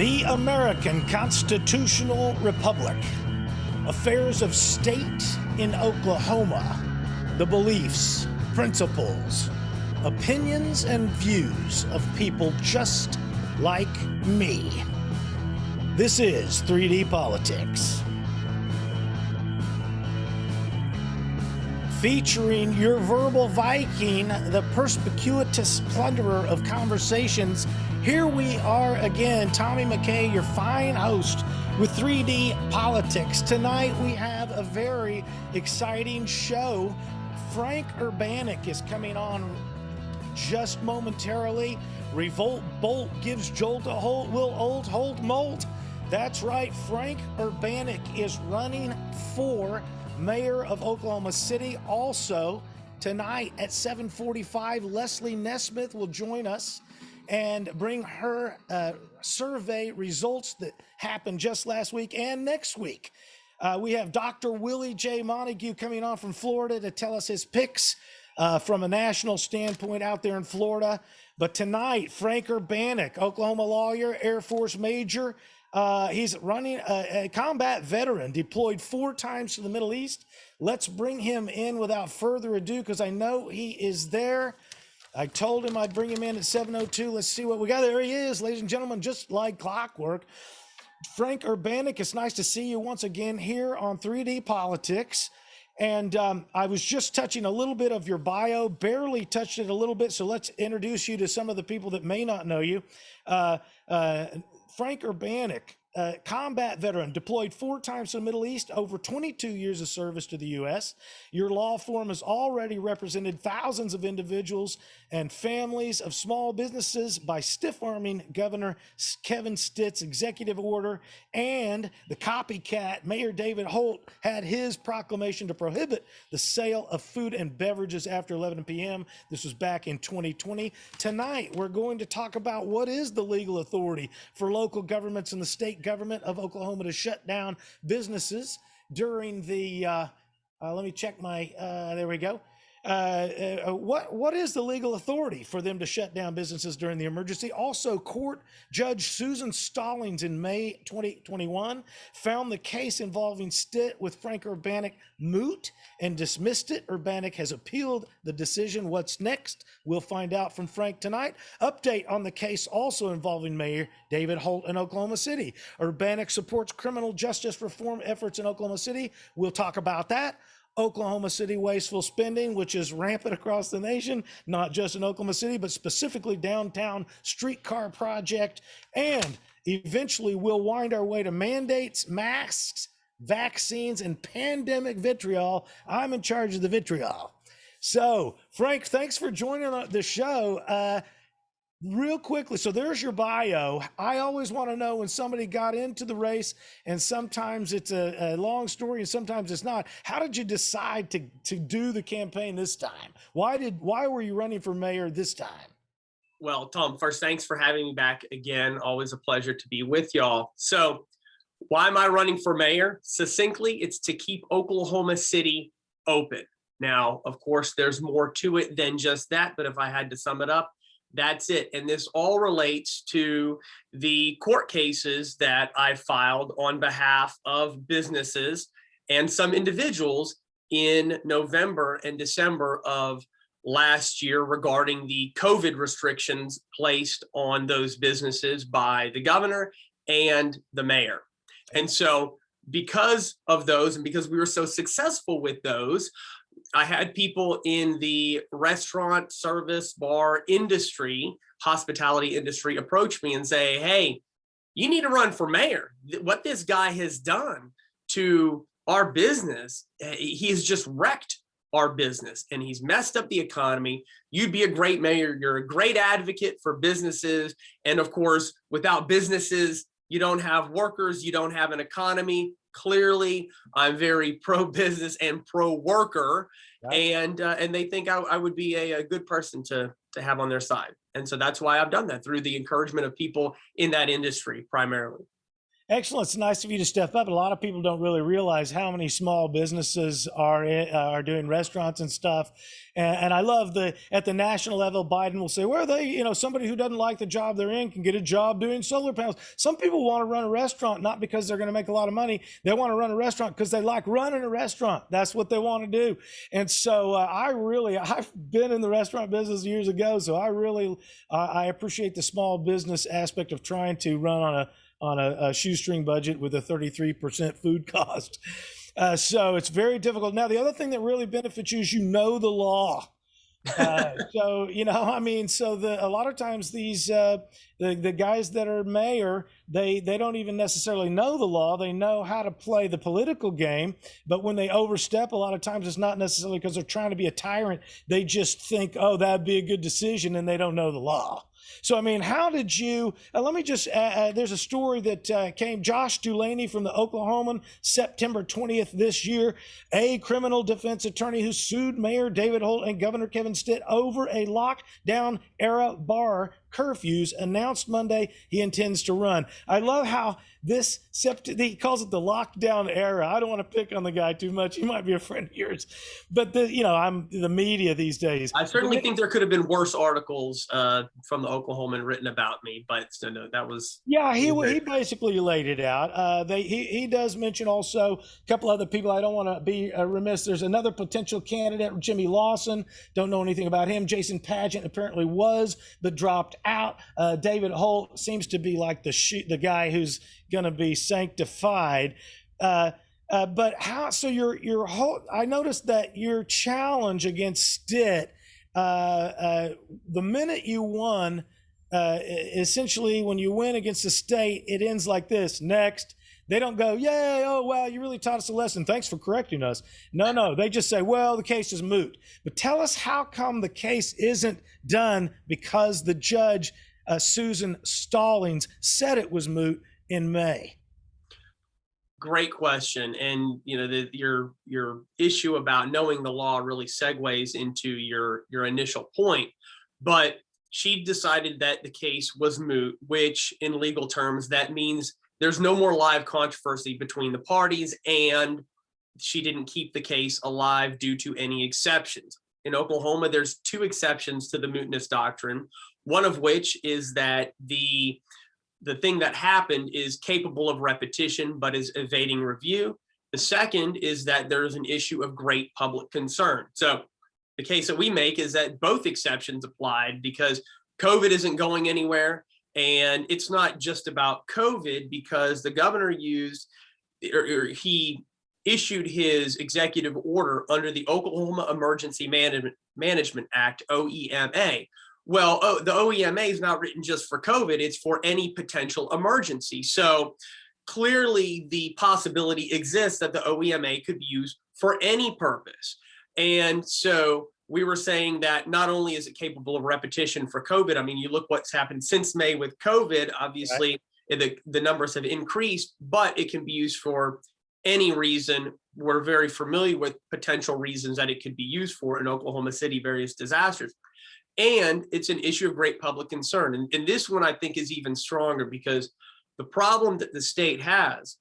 The American Constitutional Republic. Affairs of state in Oklahoma. The beliefs, principles, opinions, and views of people just like me. This is 3D Politics. Featuring your verbal Viking, the perspicuous plunderer of conversations. Here we are again, Tommy McKay, your fine host with 3D Politics. Tonight we have a very exciting show. Frank Urbanic is coming on just momentarily. Revolt Bolt gives Jolt a Holt, will old Holt molt. That's right, Frank Urbanic is running for mayor of Oklahoma City. Also, tonight at 7:45, Leslie Nesmith will join us and bring her survey results that happened just last week and next week. We have Dr. Willie J. Montague coming on from Florida to tell us his picks from a national standpoint out there in Florida. But tonight, Frank Urbanic, Oklahoma lawyer, Air Force major, he's running a combat veteran, deployed 4 times to the Middle East. Let's bring him in without further ado, because I know he is there. I told him I'd bring him in at 7:02. Let's see what we got. There he is, ladies and gentlemen, just like clockwork. Frank Urbanic, it's nice to see you once again here on 3D Politics. And I was just touching a little bit of your bio, barely touched it a little bit. So let's introduce you to some of the people that may not know you. Frank Urbanic, combat veteran, deployed 4 times to the Middle East, over 22 years of service to the U.S. Your law firm has already represented thousands of individuals and families of small businesses by stiff-arming Governor Kevin Stitt's executive order, and the copycat Mayor David Holt had his proclamation to prohibit the sale of food and beverages after 11 p.m. This was back in 2020. Tonight, we're going to talk about what is the legal authority for local governments and the state government of Oklahoma to shut down businesses during the, let me check my, there we go. What is the legal authority for them to shut down businesses during the emergency? Also, Court Judge Susan Stallings in May 2021 found the case involving Stitt with Frank Urbanic moot and dismissed it. Urbanic has appealed the decision. What's next? We'll find out from Frank tonight. Update on the case also involving Mayor David Holt in Oklahoma City. Urbanic supports criminal justice reform efforts in Oklahoma City. We'll talk about that. Oklahoma City wasteful spending, which is rampant across the nation, not just in Oklahoma City, but specifically downtown streetcar project. And eventually we'll wind our way to mandates, masks, vaccines, and pandemic vitriol. I'm in charge of the vitriol. So, Frank, thanks for joining the show. Real quickly, so there's your bio. I always want to know when somebody got into the race, and sometimes it's a long story and sometimes it's not. How did you decide to do the campaign this time? Why were you running for mayor this time? Well, Tom, first, thanks for having me back again. Always a pleasure to be with y'all. So why am I running for mayor? Succinctly, it's to keep Oklahoma City open. Now, of course, there's more to it than just that, but if I had to sum it up, that's it. And this all relates to the court cases that I filed on behalf of businesses and some individuals in November and December of last year regarding the COVID restrictions placed on those businesses by the governor and the mayor. And so because of those, and because we were so successful with those, I had people in the restaurant, service, bar industry, hospitality industry approach me and say, hey, you need to run for mayor. What this guy has done to our business, he has just wrecked our business and he's messed up the economy. You'd be a great mayor. You're a great advocate for businesses. And of course, without businesses, you don't have workers, you don't have an economy. Clearly, I'm very pro-business and pro-worker, and they think I would be a good person to have on their side. And so that's why I've done that, through the encouragement of people in that industry primarily. Excellent. It's nice of you to step up. A lot of people don't really realize how many small businesses are doing restaurants and stuff. And I love at the national level, Biden will say, well, somebody who doesn't like the job they're in can get a job doing solar panels. Some people want to run a restaurant, not because they're going to make a lot of money. They want to run a restaurant because they like running a restaurant. That's what they want to do. And so I've been in the restaurant business years ago. So I appreciate the small business aspect of trying to run on a shoestring budget with a 33% food cost. So it's very difficult. Now, the other thing that really benefits you is the law. So, a lot of times these, the guys that are mayor, they don't even necessarily know the law. They know how to play the political game. But when they overstep, a lot of times it's not necessarily because they're trying to be a tyrant. They just think, oh, that'd be a good decision, and they don't know the law. So, how did you, let me just, there's a story that came, Josh Dulaney from the Oklahoman, September 20th this year, a criminal defense attorney who sued Mayor David Holt and Governor Kevin Stitt over a lockdown era bar curfews, announced Monday he intends to run. I love how he calls it the lockdown era. I don't want to pick on the guy too much. He might be a friend of yours, but I'm the media these days. I certainly think there could have been worse articles from the Oklahoman written about me, but no, that was. Yeah, he basically laid it out. He does mention also a couple other people. I don't want to be remiss. There's another potential candidate, Jimmy Lawson. Don't know anything about him. Jason Pageant apparently was, but dropped out. David Holt seems to be like the guy who's going to be sanctified. But how? So your whole. I noticed that your challenge against Stitt, the minute you won, essentially when you win against the state, it ends like this. Next. They don't go, yay, oh, wow, you really taught us a lesson. Thanks for correcting us. No, they just say, well, the case is moot. But tell us how come the case isn't done because the judge, Susan Stallings, said it was moot in May. Great question. And, your issue about knowing the law really segues into your initial point. But she decided that the case was moot, which in legal terms, that means there's no more live controversy between the parties, and she didn't keep the case alive due to any exceptions. In Oklahoma, there's 2 exceptions to the mootness doctrine, one of which is that the thing that happened is capable of repetition but is evading review. The second is that there is an issue of great public concern. So the case that we make is that both exceptions applied because COVID isn't going anywhere. And it's not just about COVID because the governor he issued his executive order under the Oklahoma Emergency Management Act, OEMA. Well, the OEMA is not written just for COVID, it's for any potential emergency. So clearly the possibility exists that the OEMA could be used for any purpose. And so we were saying that not only is it capable of repetition for COVID, you look what's happened since May with COVID, obviously the numbers have increased, but it can be used for any reason. We're very familiar with potential reasons that it could be used for in Oklahoma City, various disasters. And it's an issue of great public concern. And this one I think is even stronger because the problem that the state has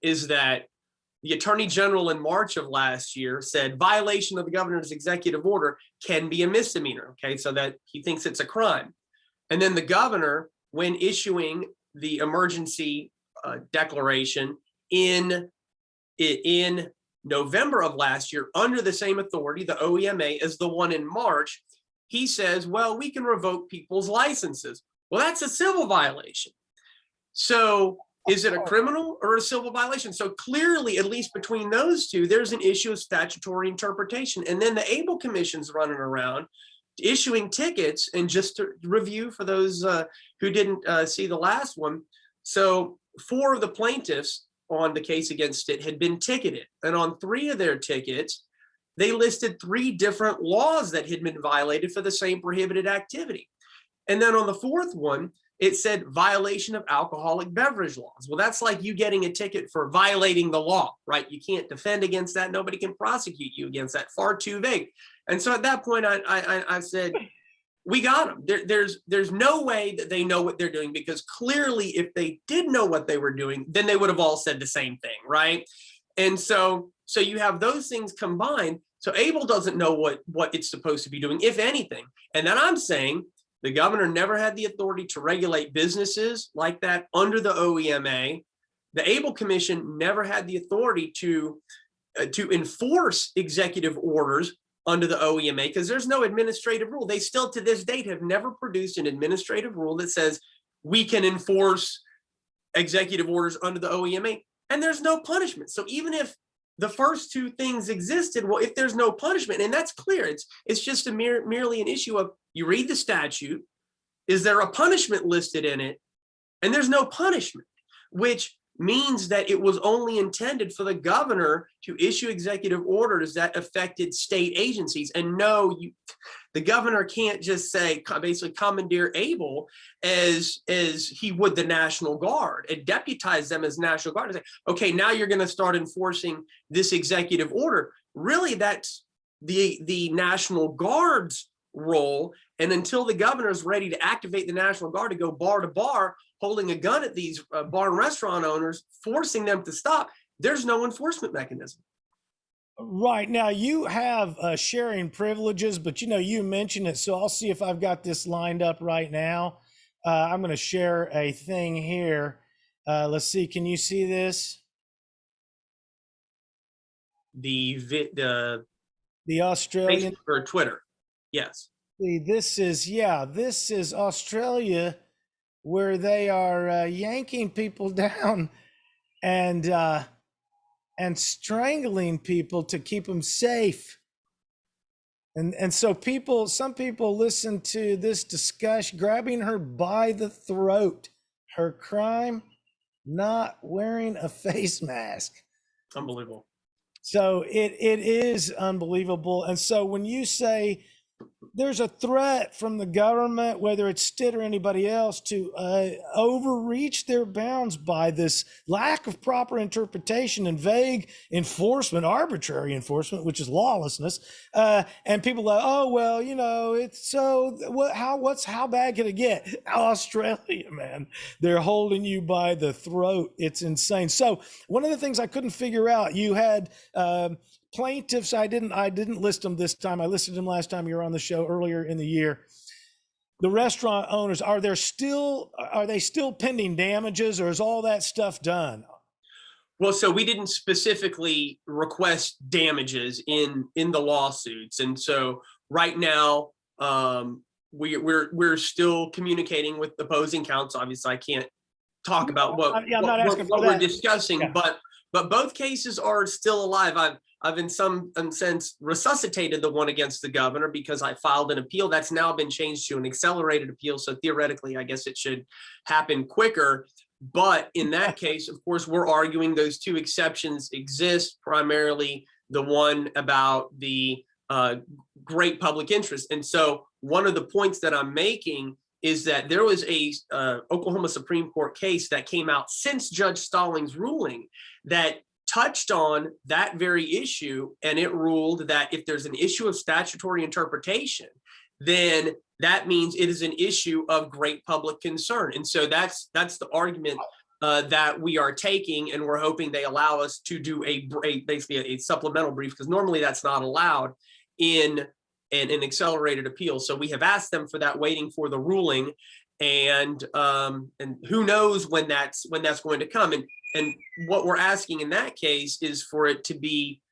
is that the Attorney General in March of last year said violation of the governor's executive order can be a misdemeanor, okay, so that he thinks it's a crime. And then the governor, when issuing the emergency declaration in November of last year, under the same authority, the OEMA, as the one in March, he says, well, we can revoke people's licenses. Well, that's a civil violation. So is it a criminal or a civil violation? So clearly, at least between those two, there's an issue of statutory interpretation. And then the ABLE Commission's running around issuing tickets. And just to review for those who didn't see the last one. So 4 of the plaintiffs on the case against Stitt had been ticketed. And on 3 of their tickets, they listed 3 different laws that had been violated for the same prohibited activity. And then on the 4th one, it said violation of alcoholic beverage laws. Well, that's like you getting a ticket for violating the law, right? You can't defend against that. Nobody can prosecute you against that. Far too vague. And so at that point, I said, we got them. There's no way that they know what they're doing, because clearly if they did know what they were doing, then they would have all said the same thing, right? And so you have those things combined. So Able doesn't know what it's supposed to be doing, if anything. And then I'm saying the governor never had the authority to regulate businesses like that under the OEMA. The Able Commission never had the authority to enforce executive orders under the OEMA, because there's no administrative rule. They still to this date have never produced an administrative rule that says we can enforce executive orders under the OEMA, and there's no punishment. So even if the first two things existed, well, if there's no punishment, and that's clear, it's just merely an issue of, you read the statute, is there a punishment listed in it? And there's no punishment, which means that it was only intended for the governor to issue executive orders that affected state agencies. And no, the governor can't just say, basically commandeer Able as he would the National Guard and deputize them as National Guard and say, okay, now you're going to start enforcing this executive order. Really, that's the National Guard's role. And until the governor is ready to activate the National Guard to go bar to bar, holding a gun at these bar and restaurant owners, forcing them to stop, there's no enforcement mechanism. Right. Now you have sharing privileges, but you mentioned it. So I'll see if I've got this lined up right now. I'm going to share a thing here. Let's see. Can you see this? The Australian Facebook or Twitter. Yes. See, this is Australia, where they are yanking people down and strangling people to keep them safe. And so some people listen to this discussion, grabbing her by the throat. Her crime, not wearing a face mask. Unbelievable. So it is unbelievable. And so when you say there's a threat from the government, whether it's Stitt or anybody else, to overreach their bounds by this lack of proper interpretation and vague enforcement, arbitrary enforcement, which is lawlessness. And people are like, oh, well, it's so how bad can it get? Australia, man, they're holding you by the throat. It's insane. So one of the things I couldn't figure out, you had plaintiffs. I didn't list them this time. I listed them last time you were on the show earlier in the year. The restaurant owners, are they still pending damages, or is all that stuff done? Well, so we didn't specifically request damages in the lawsuits, and so right now we're still communicating with the opposing counsel. Obviously, I can't talk about what we're discussing, yeah. But both cases are still alive. I've in some sense resuscitated the one against the governor because I filed an appeal that's now been changed to an accelerated appeal. So theoretically, I guess it should happen quicker. But in that case, of course, we're arguing those two exceptions exist, primarily the one about the great public interest. And so one of the points that I'm making is that there was a Oklahoma Supreme Court case that came out since Judge Stallings' ruling that touched on that very issue, and it ruled that if there's an issue of statutory interpretation, then that means it is an issue of great public concern. And so that's the argument that we are taking, and we're hoping they allow us to do basically a supplemental brief, because normally that's not allowed in an accelerated appeal. So we have asked them for that, waiting for the ruling, and who knows when that's going to come. And what we're asking in that case is for it to be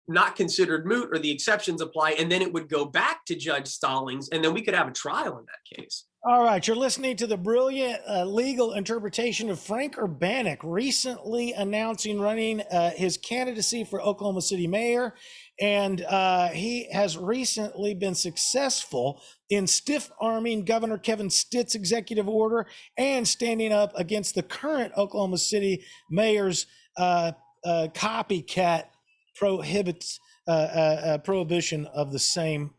not considered moot, or the exceptions apply, and then it would go back to Judge Stallings, and then we could have a trial in that case. All right, you're listening to the brilliant legal interpretation of Frank Urbanic, recently announcing running his candidacy for Oklahoma City Mayor. And he has recently been successful in stiff-arming Governor Kevin Stitt's executive order and standing up against the current Oklahoma City mayor's copycat prohibition of the same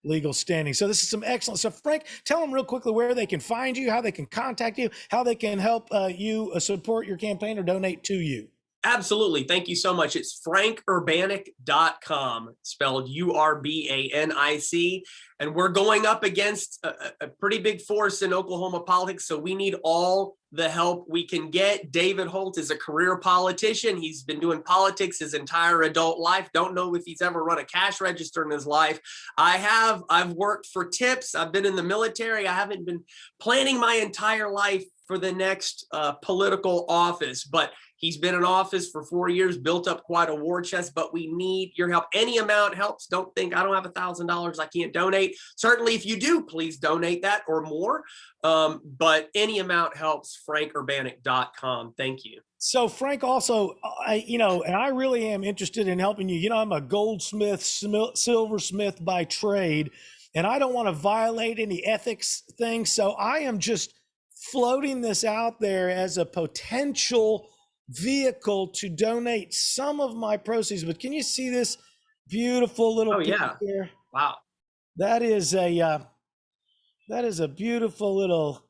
legal standing. So this is some excellent stuff. Frank, tell them real quickly where they can find you, how they can contact you, how they can help you support your campaign or donate to you. Absolutely. Thank you so much. It's frankurbanic.com, spelled Urbanic. And we're going up against a pretty big force in Oklahoma politics. So we need all the help we can get. David Holt is a career politician. He's been doing politics his entire adult life. Don't know if he's ever run a cash register in his life. I've worked for tips. I've been in the military. I haven't been planning my entire life for the next political office, but he's been in office for 4 years, built up quite a war chest, but we need your help. Any amount helps. Don't think I don't have $1,000, I can't donate. Certainly if you do, please donate that or more. But any amount helps, frankurbanic.com. Thank you. So Frank, also, and I really am interested in helping you. I'm a goldsmith, silversmith by trade, and I don't want to violate any ethics things. So I am just floating this out there as a potential vehicle to donate some of my proceeds. But can you see this beautiful little piece here? Wow. That is a beautiful little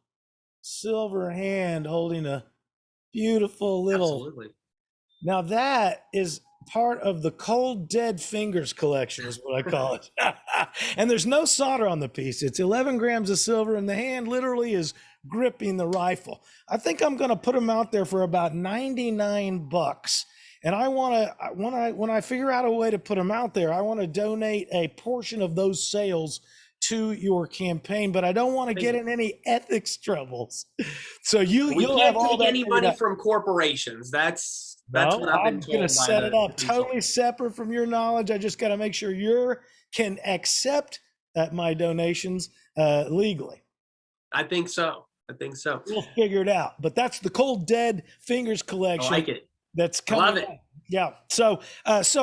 silver hand holding a beautiful little. Absolutely. Now that is part of the Cold Dead Fingers collection, is what I call it. And there's no solder on the piece. It's 11 grams of silver, and the hand literally is gripping the rifle. I think I'm going to put them out there for about $99. And I want to, when I figure out a way to put them out there, I want to donate a portion of those sales to your campaign, but I don't want to get in any ethics troubles. So you'll have all that. Any money from corporations. That's what I've been told. I'm going to set it up totally separate from your knowledge. I just got to make sure you can accept my donations legally. I think so. We'll figure it out. But that's the Cold Dead Fingers collection. I like it. That's coming. Love it. Yeah. So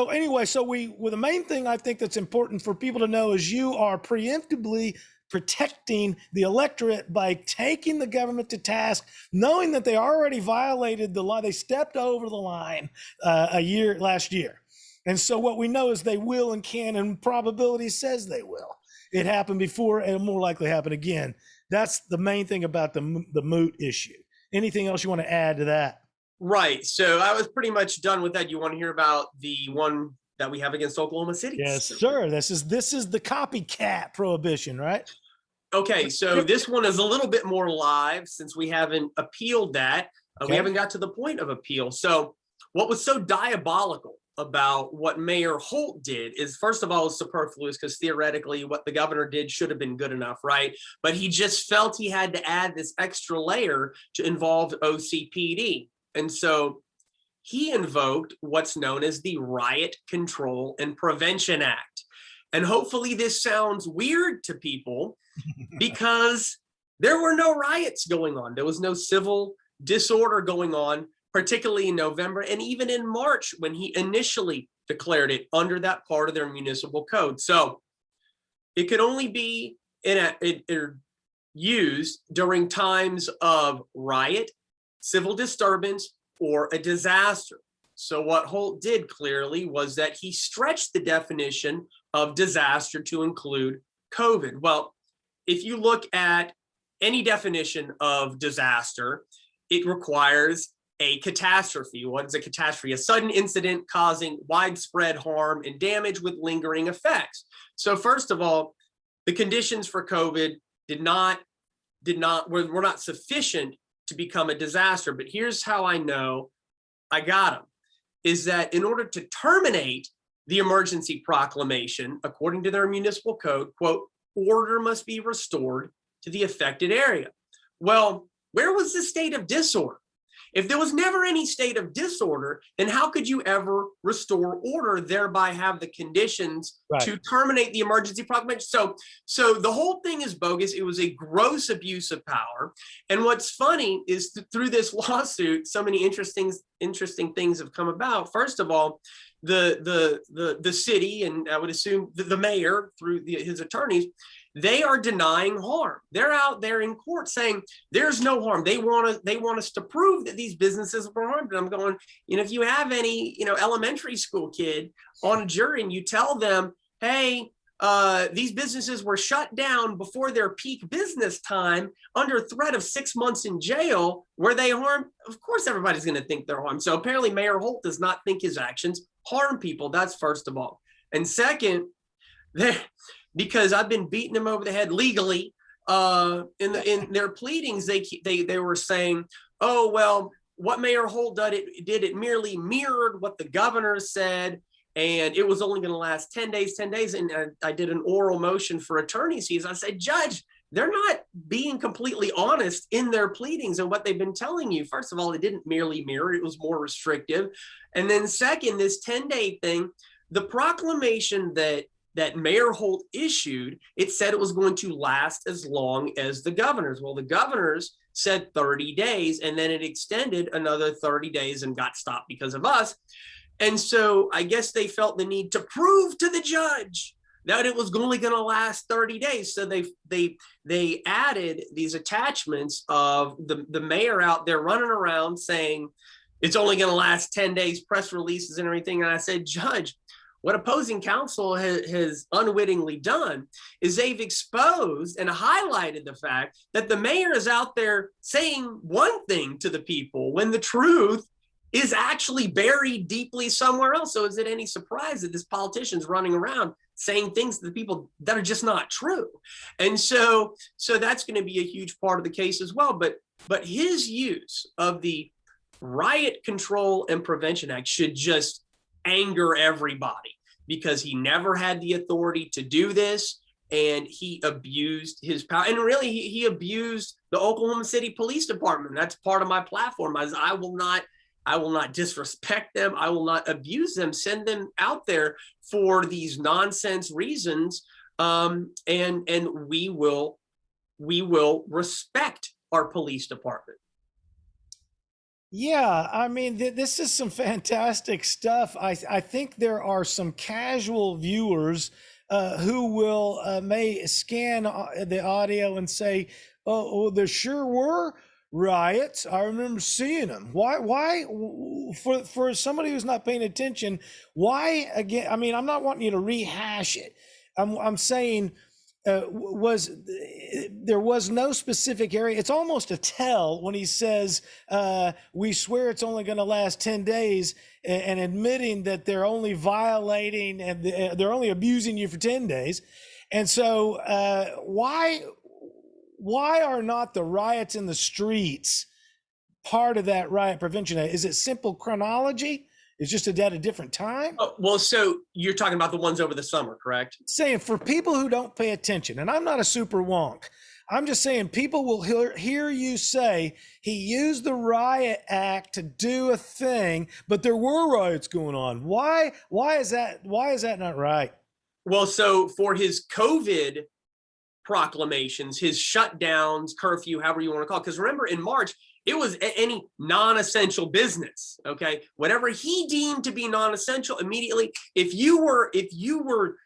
anyway, the main thing I think that's important for people to know is you are preemptively protecting the electorate by taking the government to task, knowing that they already violated the law. They stepped over the line last year. And so what we know is they will and can, and probability says they will. It happened before, and it'll more likely happen again. That's the main thing about the MOULT issue. Anything else you want to add to that? Right. So I was pretty much done with that. You want to hear about the one that we have against Oklahoma City? Yes, sir. This is the copycat prohibition, right? Okay. So this one is a little bit more live since we haven't appealed that. We haven't got to the point of appeal. So what was so diabolical about what Mayor Holt did is, first of all, it's superfluous because theoretically what the governor did should have been good enough, right? But he just felt he had to add this extra layer to involve OCPD. And so he invoked what's known as the Riot Control and Prevention Act. And hopefully this sounds weird to people because there were no riots going on. There was no civil disorder going on, particularly in November and even in March when he initially declared it under that part of their municipal code. So it could only be used during times of riot, civil disturbance, or a disaster. So what Holt did clearly was that he stretched the definition of disaster to include COVID. Well, if you look at any definition of disaster, it requires a catastrophe. What is a catastrophe? A sudden incident causing widespread harm and damage with lingering effects. So first of all, the conditions for COVID were not sufficient to become a disaster. But here's how I know I got them, is that in order to terminate the emergency proclamation, according to their municipal code, quote, order must be restored to the affected area. Well, where was the state of disorder? If there was never any state of disorder, then how could you ever restore order, thereby have the conditions to terminate the emergency proclamation? So the whole thing is bogus. It was a gross abuse of power. And what's funny is through this lawsuit, so many interesting things have come about. First of all, the city, and I would assume the mayor through his attorneys, they are denying harm. They're out there in court saying there's no harm. They want us to prove that these businesses were harmed. And I'm going, if you have any, elementary school kid on a jury and you tell them, hey, these businesses were shut down before their peak business time under threat of 6 months in jail. Were they harmed? Of course, everybody's going to think they're harmed. So apparently Mayor Holt does not think his actions harm people. That's first of all. And second, because I've been beating them over the head legally in their pleadings, they were saying, oh, well, what Mayor Holt did it merely mirrored what the governor said, and it was only going to last 10 days. And I did an oral motion for attorney's fees. I said, Judge, they're not being completely honest in their pleadings and what they've been telling you. First of all, it didn't merely mirror, it was more restrictive. And then second, this 10-day thing, the proclamation that Mayor Holt issued, it said it was going to last as long as the governor's. Well, the governor's said 30 days, and then it extended another 30 days and got stopped because of us. And so I guess they felt the need to prove to the judge that it was only going to last 30 days. So they added these attachments of the mayor out there running around saying it's only going to last 10 days, press releases and everything. And I said, Judge, what opposing counsel has unwittingly done is they've exposed and highlighted the fact that the mayor is out there saying one thing to the people when the truth is actually buried deeply somewhere else. So is it any surprise that this politician's running around saying things to the people that are just not true? And so that's going to be a huge part of the case as well. But his use of the Riot Control and Prevention Act should just anger everybody, because he never had the authority to do this, and he abused his power. And really, he abused the Oklahoma City Police Department. That's part of my platform. I will not disrespect them. I will not abuse them. Send them out there for these nonsense reasons, and we will respect our police department. Yeah, I mean, this is some fantastic stuff. I think there are some casual viewers who will may scan the audio and say, oh, there sure were riots. I remember seeing them. Why for somebody who's not paying attention, why again? I mean, I'm not wanting you to rehash it. I'm saying there was no specific area. It's almost a tell when he says, we swear it's only going to last 10 days, and admitting that they're only violating and they're only abusing you for 10 days. And so why are not the riots in the streets part of that riot prevention? Is it simple chronology? It's just at a different time? Well, so you're talking about the ones over the summer, correct? Saying for people who don't pay attention, and I'm not a super wonk, I'm just saying people will hear you say he used the Riot Act to do a thing, but there were riots going on. Why is that not right? Well, so for his COVID proclamations, his shutdowns, curfew, however you want to call it, because remember in March, it was any non-essential business. Okay, whatever he deemed to be non-essential, immediately, if you were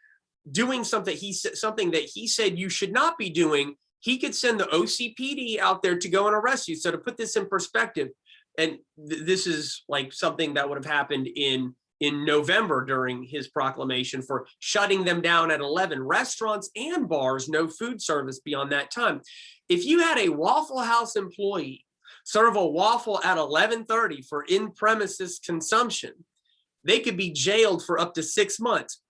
doing something that he said you should not be doing, he could send the OCPD out there to go and arrest you. So to put this in perspective, and this is like something that would have happened in November during his proclamation for shutting them down at 11 restaurants and bars, no food service beyond that time. If you had a Waffle House employee serve a waffle at 11:30 for in-premises consumption, they could be jailed for up to 6 months.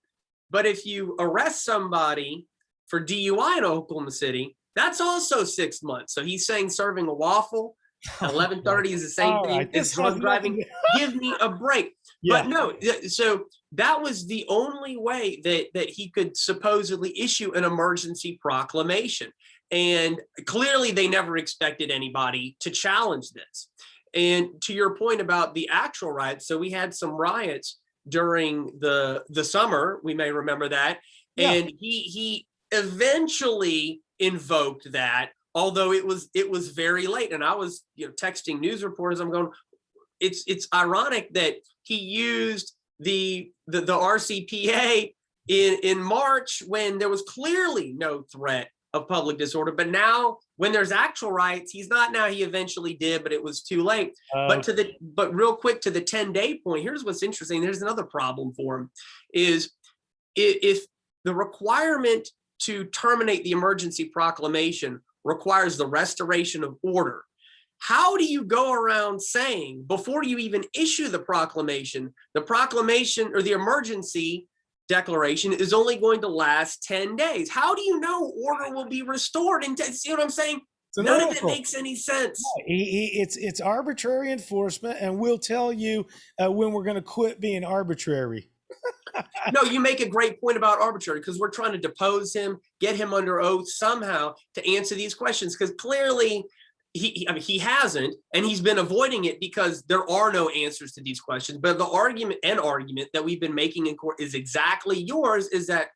But if you arrest somebody for DUI in Oklahoma City, that's also 6 months. So he's saying serving a waffle at 11:30 is the same thing as drunk driving. Give me a break. Yeah. But no, so that was the only way that he could supposedly issue an emergency proclamation. And clearly they never expected anybody to challenge this. And to your point about the actual riots, so we had some riots during the summer, we may remember that. Yeah. And he eventually invoked that, although it was very late. And I was texting news reporters, I'm going, it's ironic that he used the RCPA in March when there was clearly no threat of public disorder, but now when there's actual riots, he's not. Now he eventually did, but it was too late. But real quick to the 10-day point, here's what's interesting. There's another problem for him, is if the requirement to terminate the emergency proclamation requires the restoration of order. How do you go around saying, before you even issue the proclamation or the emergency declaration is only going to last 10 days? How do you know order will be restored? And see what I'm saying? None of it makes any sense. It's arbitrary enforcement, and we'll tell you when we're going to quit being arbitrary. No, you make a great point about arbitrary, because we're trying to depose him, get him under oath somehow to answer these questions, because clearly he hasn't, and he's been avoiding it because there are no answers to these questions. But the argument that we've been making in court is exactly yours, is that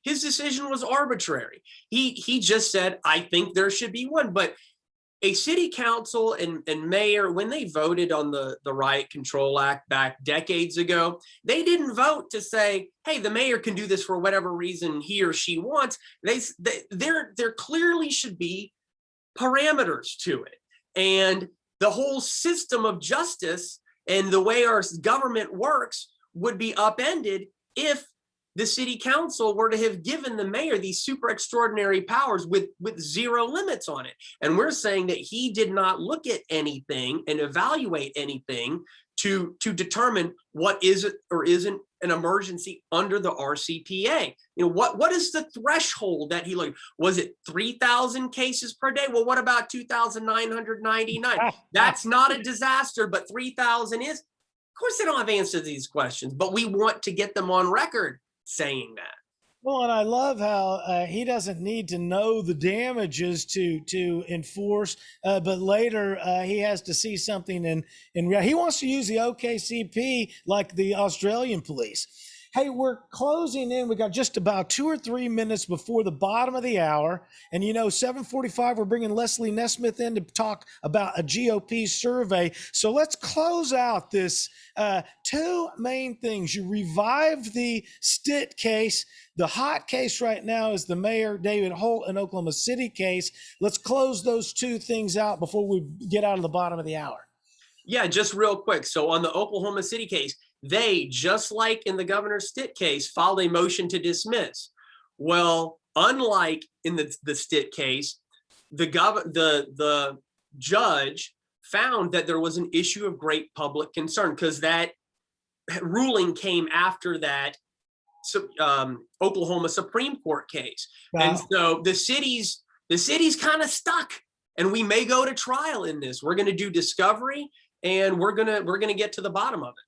his decision was arbitrary. He just said, I think there should be one. But a city council and mayor, when they voted on the Riot Control Act back decades ago, they didn't vote to say, hey, the mayor can do this for whatever reason he or she wants. There clearly should be parameters to it. And the whole system of justice and the way our government works would be upended if the city council were to have given the mayor these super extraordinary powers with zero limits on it. And we're saying that he did not look at anything and evaluate anything to determine what is it or isn't an emergency under the RCPA. You know, what is the threshold that he looked? Was it 3,000 cases per day? Well, what about 2,999? That's not a disaster, but 3,000 is. Of course, they don't have answers to these questions, but we want to get them on record saying that. Well, and I love how he doesn't need to know the damages to enforce, but later he has to see something in he wants to use the OKCP like the Australian police. Hey, we're closing in. We got just about 2 or 3 minutes before the bottom of the hour. And, 7:45, we're bringing Leslie Nesmith in to talk about a GOP survey. So let's close out this 2 main things. You revived the Stitt case. The hot case right now is the Mayor David Holt and Oklahoma City case. Let's close those 2 things out before we get out of the bottom of the hour. Yeah, just real quick. So on the Oklahoma City case, they, just like in the Governor Stitt case, filed a motion to dismiss. Well, unlike in the Stitt case, the judge found that there was an issue of great public concern, because that ruling came after that Oklahoma Supreme Court case. Wow. And so the city's kind of stuck, and we may go to trial in this. We're going to do discovery, and we're gonna get to the bottom of it.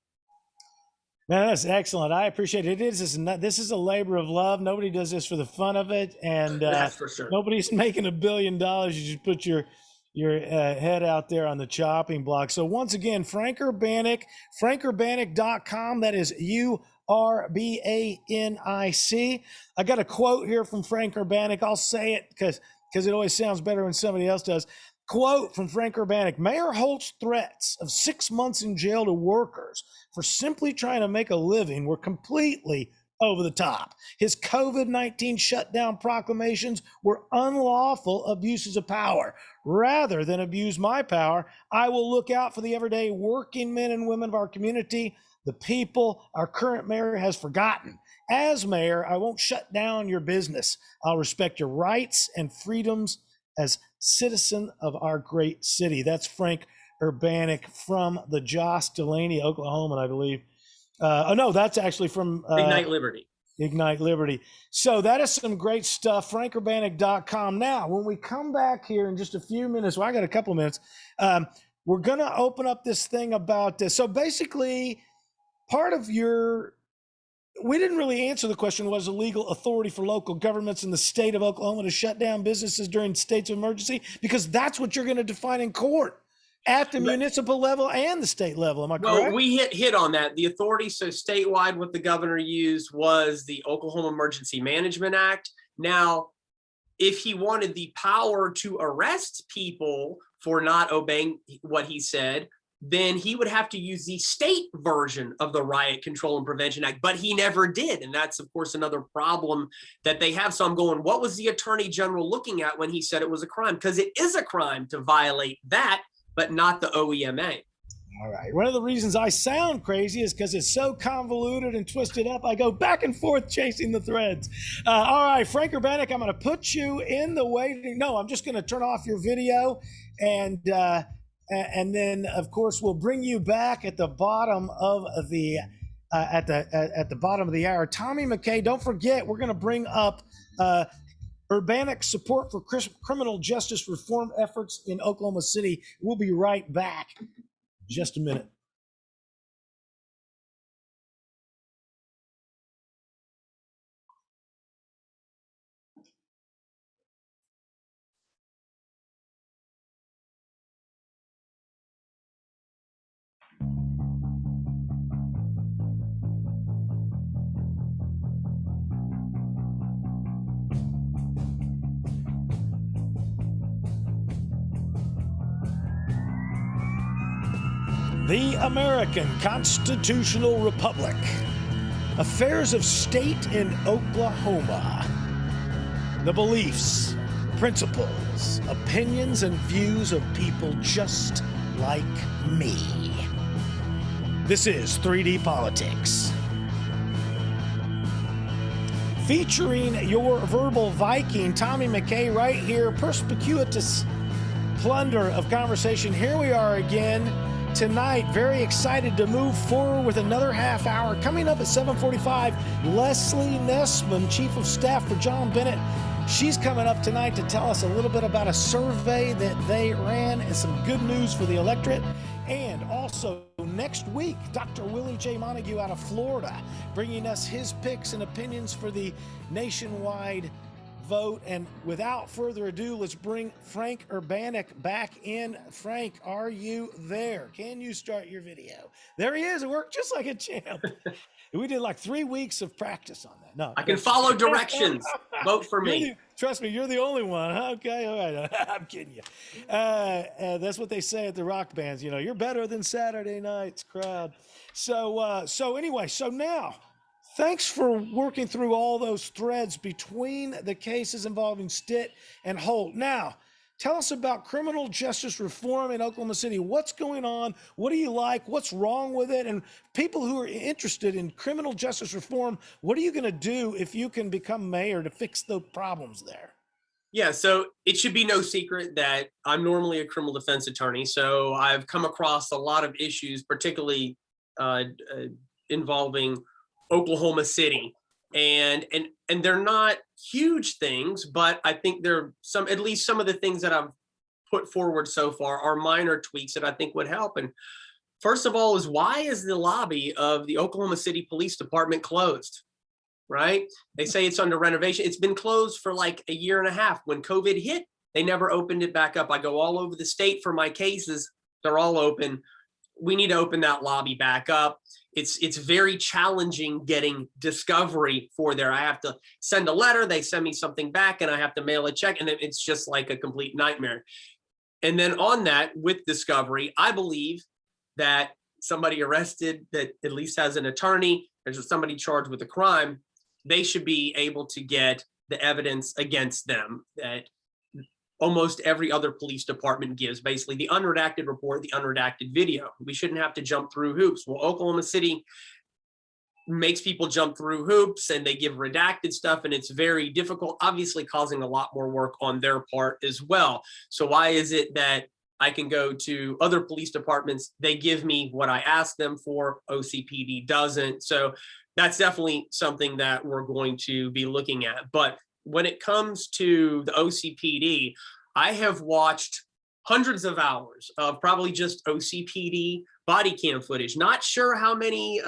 Man, that's excellent. I appreciate it. This is a labor of love. Nobody does this for the fun of it, and that's for sure. Nobody's making $1 billion. You just put your head out there on the chopping block. So once again, Frank Urbanic, frankurbanic.com. That is URBANIC. I got a quote here from Frank Urbanic. I'll say it because it always sounds better when somebody else does. Quote from Frank Urbanic: Mayor Holt's threats of 6 months in jail to workers for simply trying to make a living were completely over the top. His COVID-19 shutdown proclamations were unlawful abuses of power. Rather than abuse my power, I will look out for the everyday working men and women of our community, the people our current mayor has forgotten. As mayor, I won't shut down your business. I'll respect your rights and freedoms as citizen of our great city. That's Frank Urbanic from the Joss Delaney, Oklahoma, I believe. No, that's actually from Ignite Liberty. Ignite Liberty. So that is some great stuff. frankurbanic.com. Now, when we come back here in just a few minutes, well, I got a couple of minutes, we're going to open up this thing about this. So basically, part of we didn't really answer the question, was a legal authority for local governments in the state of Oklahoma to shut down businesses during states of emergency? Because that's what you're going to define in court at the municipal level and the state level. Am I correct? Well, we hit on that. The authority, so statewide, what the governor used was the Oklahoma Emergency Management Act. Now, if he wanted the power to arrest people for not obeying what he said, then he would have to use the state version of the Riot Control and Prevention Act, but he never did. And that's, of course, another problem that they have. So I'm going, what was the Attorney General looking at when he said it was a crime? Because it is a crime to violate that, but not the OEMA. All right. One of the reasons I sound crazy is because it's so convoluted and twisted up. I go back and forth chasing the threads. All right, Frank Urbanic, I'm going to put you in the waiting. No, I'm just going to turn off your video, and then of course we'll bring you back at the bottom of the at the bottom of the hour. Tommy McKay, don't forget we're going to bring up Urbanic support for criminal justice reform efforts in Oklahoma City. We'll be right back. Just a minute. The American Constitutional Republic. Affairs of state in Oklahoma. The beliefs, principles, opinions, and views of people just like me. This is 3D Politics. Featuring your verbal Viking, Tommy McKay, right here, perspicuous plunder of conversation. Here we are again. Tonight, very excited to move forward with another half hour. Coming up at 7:45, Leslie Nessman, Chief of Staff for John Bennett. She's coming up tonight to tell us a little bit about a survey that they ran and some good news for the electorate. And also next week, Dr. Willie J. Montague out of Florida, bringing us his picks and opinions for the nationwide vote. And without further ado, let's bring Frank Urbanic back in. Frank, are you there? Can you start your video? There he is. It worked just like a champ. We did like 3 weeks of practice on that. No, I can follow directions. Vote for me. Trust me, you're the only one. Okay, all right. I'm kidding you. That's what they say at the rock bands. You know, you're better than Saturday night's crowd. So anyway, so now, thanks for working through all those threads between the cases involving Stitt and Holt. Now, tell us about criminal justice reform in Oklahoma City. What's going on? What do you like? What's wrong with it? And people who are interested in criminal justice reform, what are you going to do if you can become mayor to fix the problems there? Yeah, so it should be no secret that I'm normally a criminal defense attorney. So I've come across a lot of issues, particularly involving Oklahoma City, and they're not huge things, but I think they're at least some of the things that I've put forward so far are minor tweaks that I think would help. And first of all is, why is the lobby of the Oklahoma City Police Department closed? Right? They say it's under renovation. It's been closed for like a year and a half. When COVID hit, they never opened it back up. I go all over the state for my cases. They're all open. We need to open that lobby back up. It's very challenging getting discovery for there. I have to send a letter, they send me something back, and I have to mail a check, and it's just like a complete nightmare. And then on that, with discovery, I believe that somebody arrested that at least has an attorney, there's somebody charged with a crime, they should be able to get the evidence against them that almost every other police department gives, basically the unredacted report, the unredacted video. We shouldn't have to jump through hoops. Well, Oklahoma City makes people jump through hoops and they give redacted stuff, and it's very difficult, obviously causing a lot more work on their part as well. So why is it that I can go to other police departments, they give me what I ask them for, OCPD doesn't? So that's definitely something that we're going to be looking at. But when it comes to the OCPD, I have watched hundreds of hours of probably just OCPD body cam footage. Not sure how many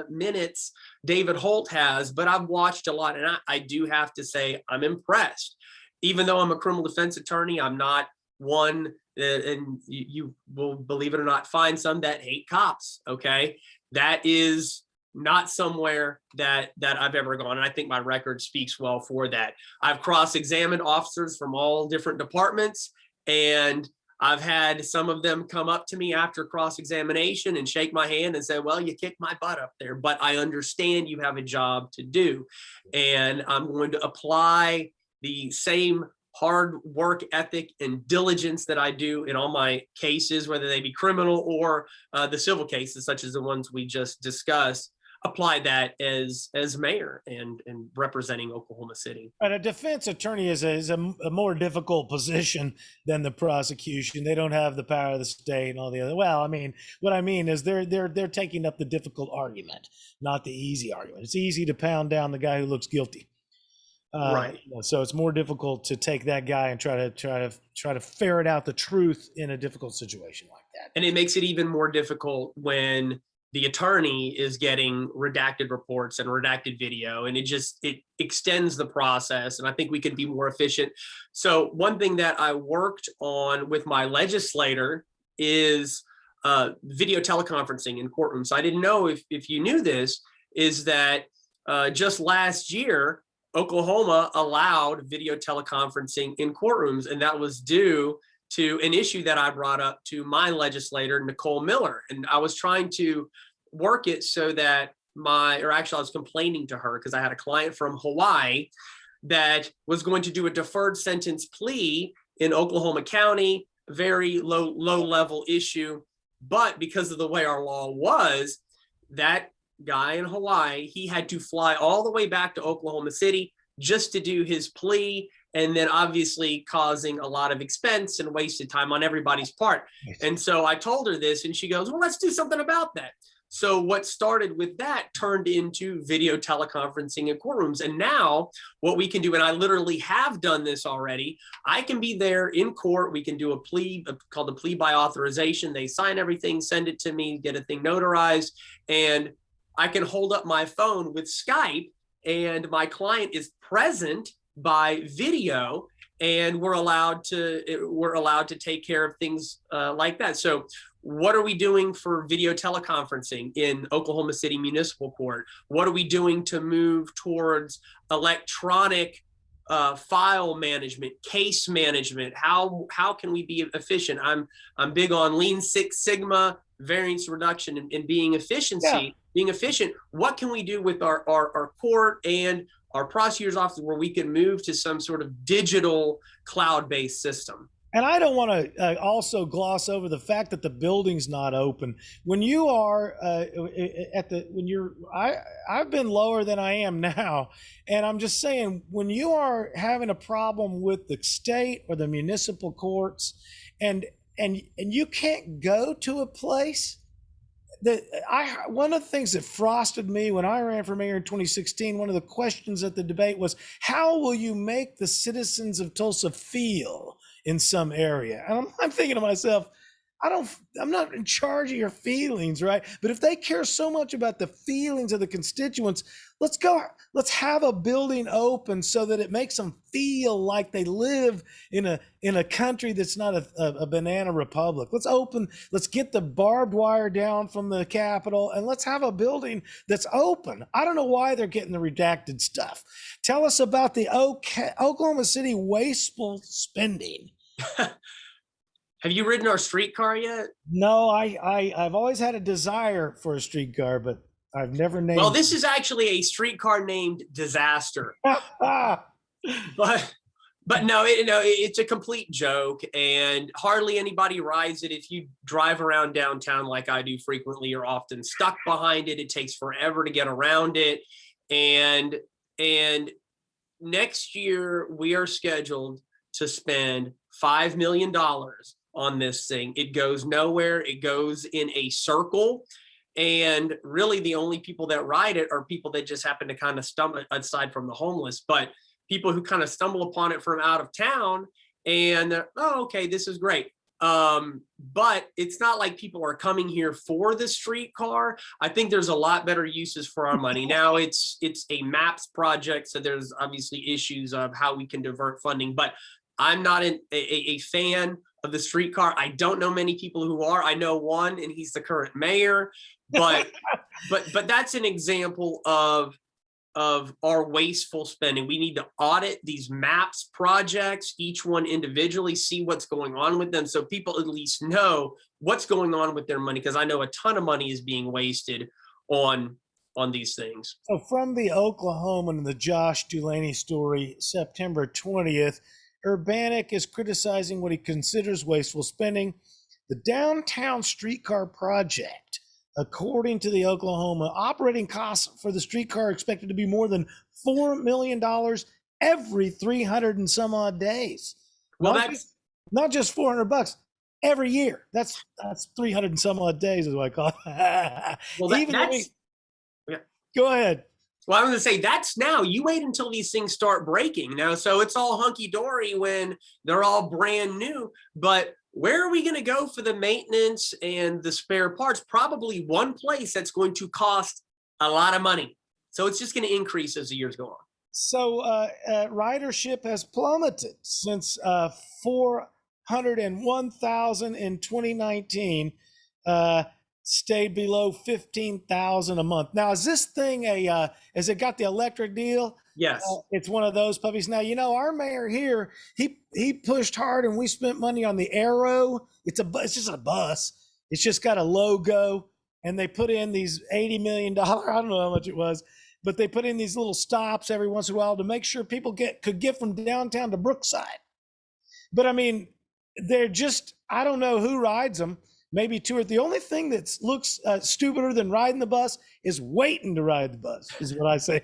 minutes David Holt has, but I've watched a lot. And I do have to say, I'm impressed. Even though I'm a criminal defense attorney, I'm not one, and you will, believe it or not, find some that hate cops, okay? That is not somewhere that I've ever gone. And I think my record speaks well for that. I've cross-examined officers from all different departments, and I've had some of them come up to me after cross-examination and shake my hand and say, well, you kicked my butt up there, but I understand you have a job to do. And I'm going to apply the same hard work ethic and diligence that I do in all my cases, whether they be criminal or the civil cases, such as the ones we just discussed, apply that as mayor and representing Oklahoma City. And a defense attorney is a more difficult position than the prosecution. They don't have the power of the state and all the other. Well, I mean, what I mean is they're taking up the difficult argument, not the easy argument. It's easy to pound down the guy who looks guilty. Right. So it's more difficult to take that guy and try to ferret out the truth in a difficult situation like that. And it makes it even more difficult when the attorney is getting redacted reports and redacted video, and it extends the process. And I think we could be more efficient. So one thing that I worked on with my legislator is video teleconferencing in courtrooms. I didn't know if you knew this, is that just last year, Oklahoma allowed video teleconferencing in courtrooms, and that was due to an issue that I brought up to my legislator, Nicole Miller. And I was trying to work it so that I was complaining to her because I had a client from Hawaii that was going to do a deferred sentence plea in Oklahoma County, very low level issue. But because of the way our law was, that guy in Hawaii, he had to fly all the way back to Oklahoma City just to do his plea, and then obviously causing a lot of expense and wasted time on everybody's part. And so I told her this, and she goes, well, let's do something about that. So what started with that turned into video teleconferencing in courtrooms. And now what we can do, and I literally have done this already, I can be there in court. We can do a plea called a plea by authorization. They sign everything, send it to me, get a thing notarized, and I can hold up my phone with Skype, and my client is present by video, and we're allowed to take care of things like that. So what are we doing for video teleconferencing in Oklahoma City Municipal Court? What are we doing to move towards electronic file management, case management? How can we be efficient? I'm big on Lean Six Sigma, variance reduction, and being efficiency. Yeah. Being efficient. What can we do with our court and our prosecutor's office where we can move to some sort of digital cloud-based system? And I don't want to also gloss over the fact that the building's not open. When you are I've been lower than I am now, and I'm just saying, when you are having a problem with the state or the municipal courts, and you can't go to a place that one of the things that frosted me when I ran for mayor in 2016, one of the questions at the debate was, how will you make the citizens of Tulsa feel in some area? And I'm thinking to myself, I'm not in charge of your feelings, right? But if they care so much about the feelings of the constituents, let's have a building open so that it makes them feel like they live in a country that's not a banana republic. Let's get the barbed wire down from the Capitol, and let's have a building that's open. I don't know why they're getting the redacted stuff. Tell us about the Oklahoma City wasteful spending. Have you ridden our streetcar yet? No, I've always had a desire for a streetcar, but I've never named. Well, this is actually a streetcar named Disaster. but no, it's a complete joke, and hardly anybody rides it. If you drive around downtown like I do frequently, you're often stuck behind it. It takes forever to get around it. And next year we are scheduled to spend $5 million on this thing. It goes nowhere. It goes in a circle. And really the only people that ride it are people that just happen to kind of stumble, aside from the homeless, but people who kind of stumble upon it from out of town and oh, okay, this is great. But it's not like people are coming here for the streetcar. I think there's a lot better uses for our money. Now it's a MAPS project, so there's obviously issues of how we can divert funding, but I'm not a fan of the streetcar. I don't know many people who are. I know one, and he's the current mayor. But that's an example of our wasteful spending. We need to audit these MAPS projects, each one individually, see what's going on with them, so people at least know what's going on with their money. Because I know a ton of money is being wasted on these things. So from the Oklahoman and the Josh Dulaney story, September 20th. Urbanic is criticizing what he considers wasteful spending. The downtown streetcar project, according to the Oklahoma, operating costs for the streetcar are expected to be more than $4 million every 300 and some odd days. Well, Not just $400 every year. That's 300 and some odd days is what I call it. Yeah. Go ahead. Well, I'm going to say that's now. You wait until these things start breaking now. So it's all hunky dory when they're all brand new. But where are we going to go for the maintenance and the spare parts? Probably one place that's going to cost a lot of money. So it's just going to increase as the years go on. So ridership has plummeted since 401,000 in 2019, stayed below 15,000 a month. Now, is this thing has it got the electric deal? Yes. It's one of those puppies. Now, our mayor here, he pushed hard and we spent money on the Arrow. It's just a bus. It's just got a logo and they put in these $80 million. I don't know how much it was, but they put in these little stops every once in a while to make sure people could get from downtown to Brookside. But I mean, they're just, I don't know who rides them. Maybe two or the only thing that looks stupider than riding the bus is waiting to ride the bus, is what I say.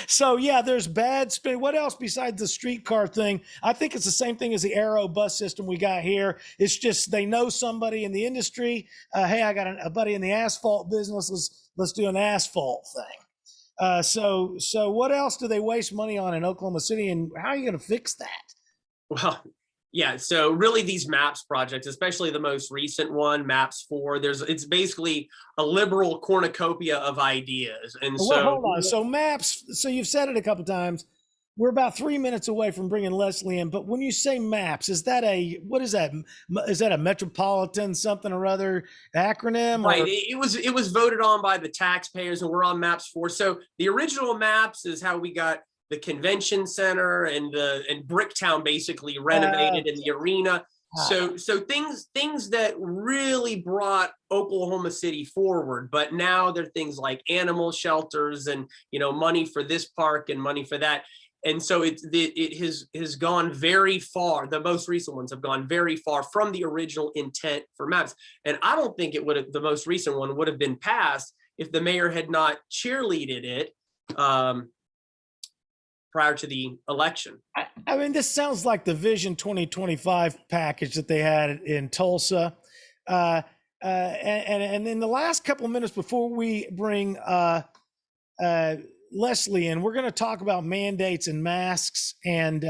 So yeah, there's bad spin. What else besides the streetcar thing? I think it's the same thing as the Arrow bus system we got here. It's just they know somebody in the industry. Hey, I got a buddy in the asphalt business. Let's do an asphalt thing. So what else do they waste money on in Oklahoma City, and how are you going to fix that? Well, yeah. So really these MAPS projects, especially the most recent one, MAPS 4, it's basically a liberal cornucopia of ideas. And well, hold on. So MAPS, so you've said it a couple of times. We're about 3 minutes away from bringing Leslie in, but when you say MAPS, what is that? Is that a metropolitan something or other acronym? Right. It was voted on by the taxpayers, and we're on MAPS 4. So the original MAPS is how we got the convention center and Bricktown basically renovated in the arena. So things that really brought Oklahoma City forward, but now there are things like animal shelters and, money for this park and money for that. And so it has gone very far. The most recent ones have gone very far from the original intent for MAPS. And I don't think the most recent one would have been passed if the mayor had not cheerleaded it prior to the election. I mean, this sounds like the Vision 2025 package that they had in Tulsa. And in the last couple of minutes before we bring Leslie in, we're going to talk about mandates and masks and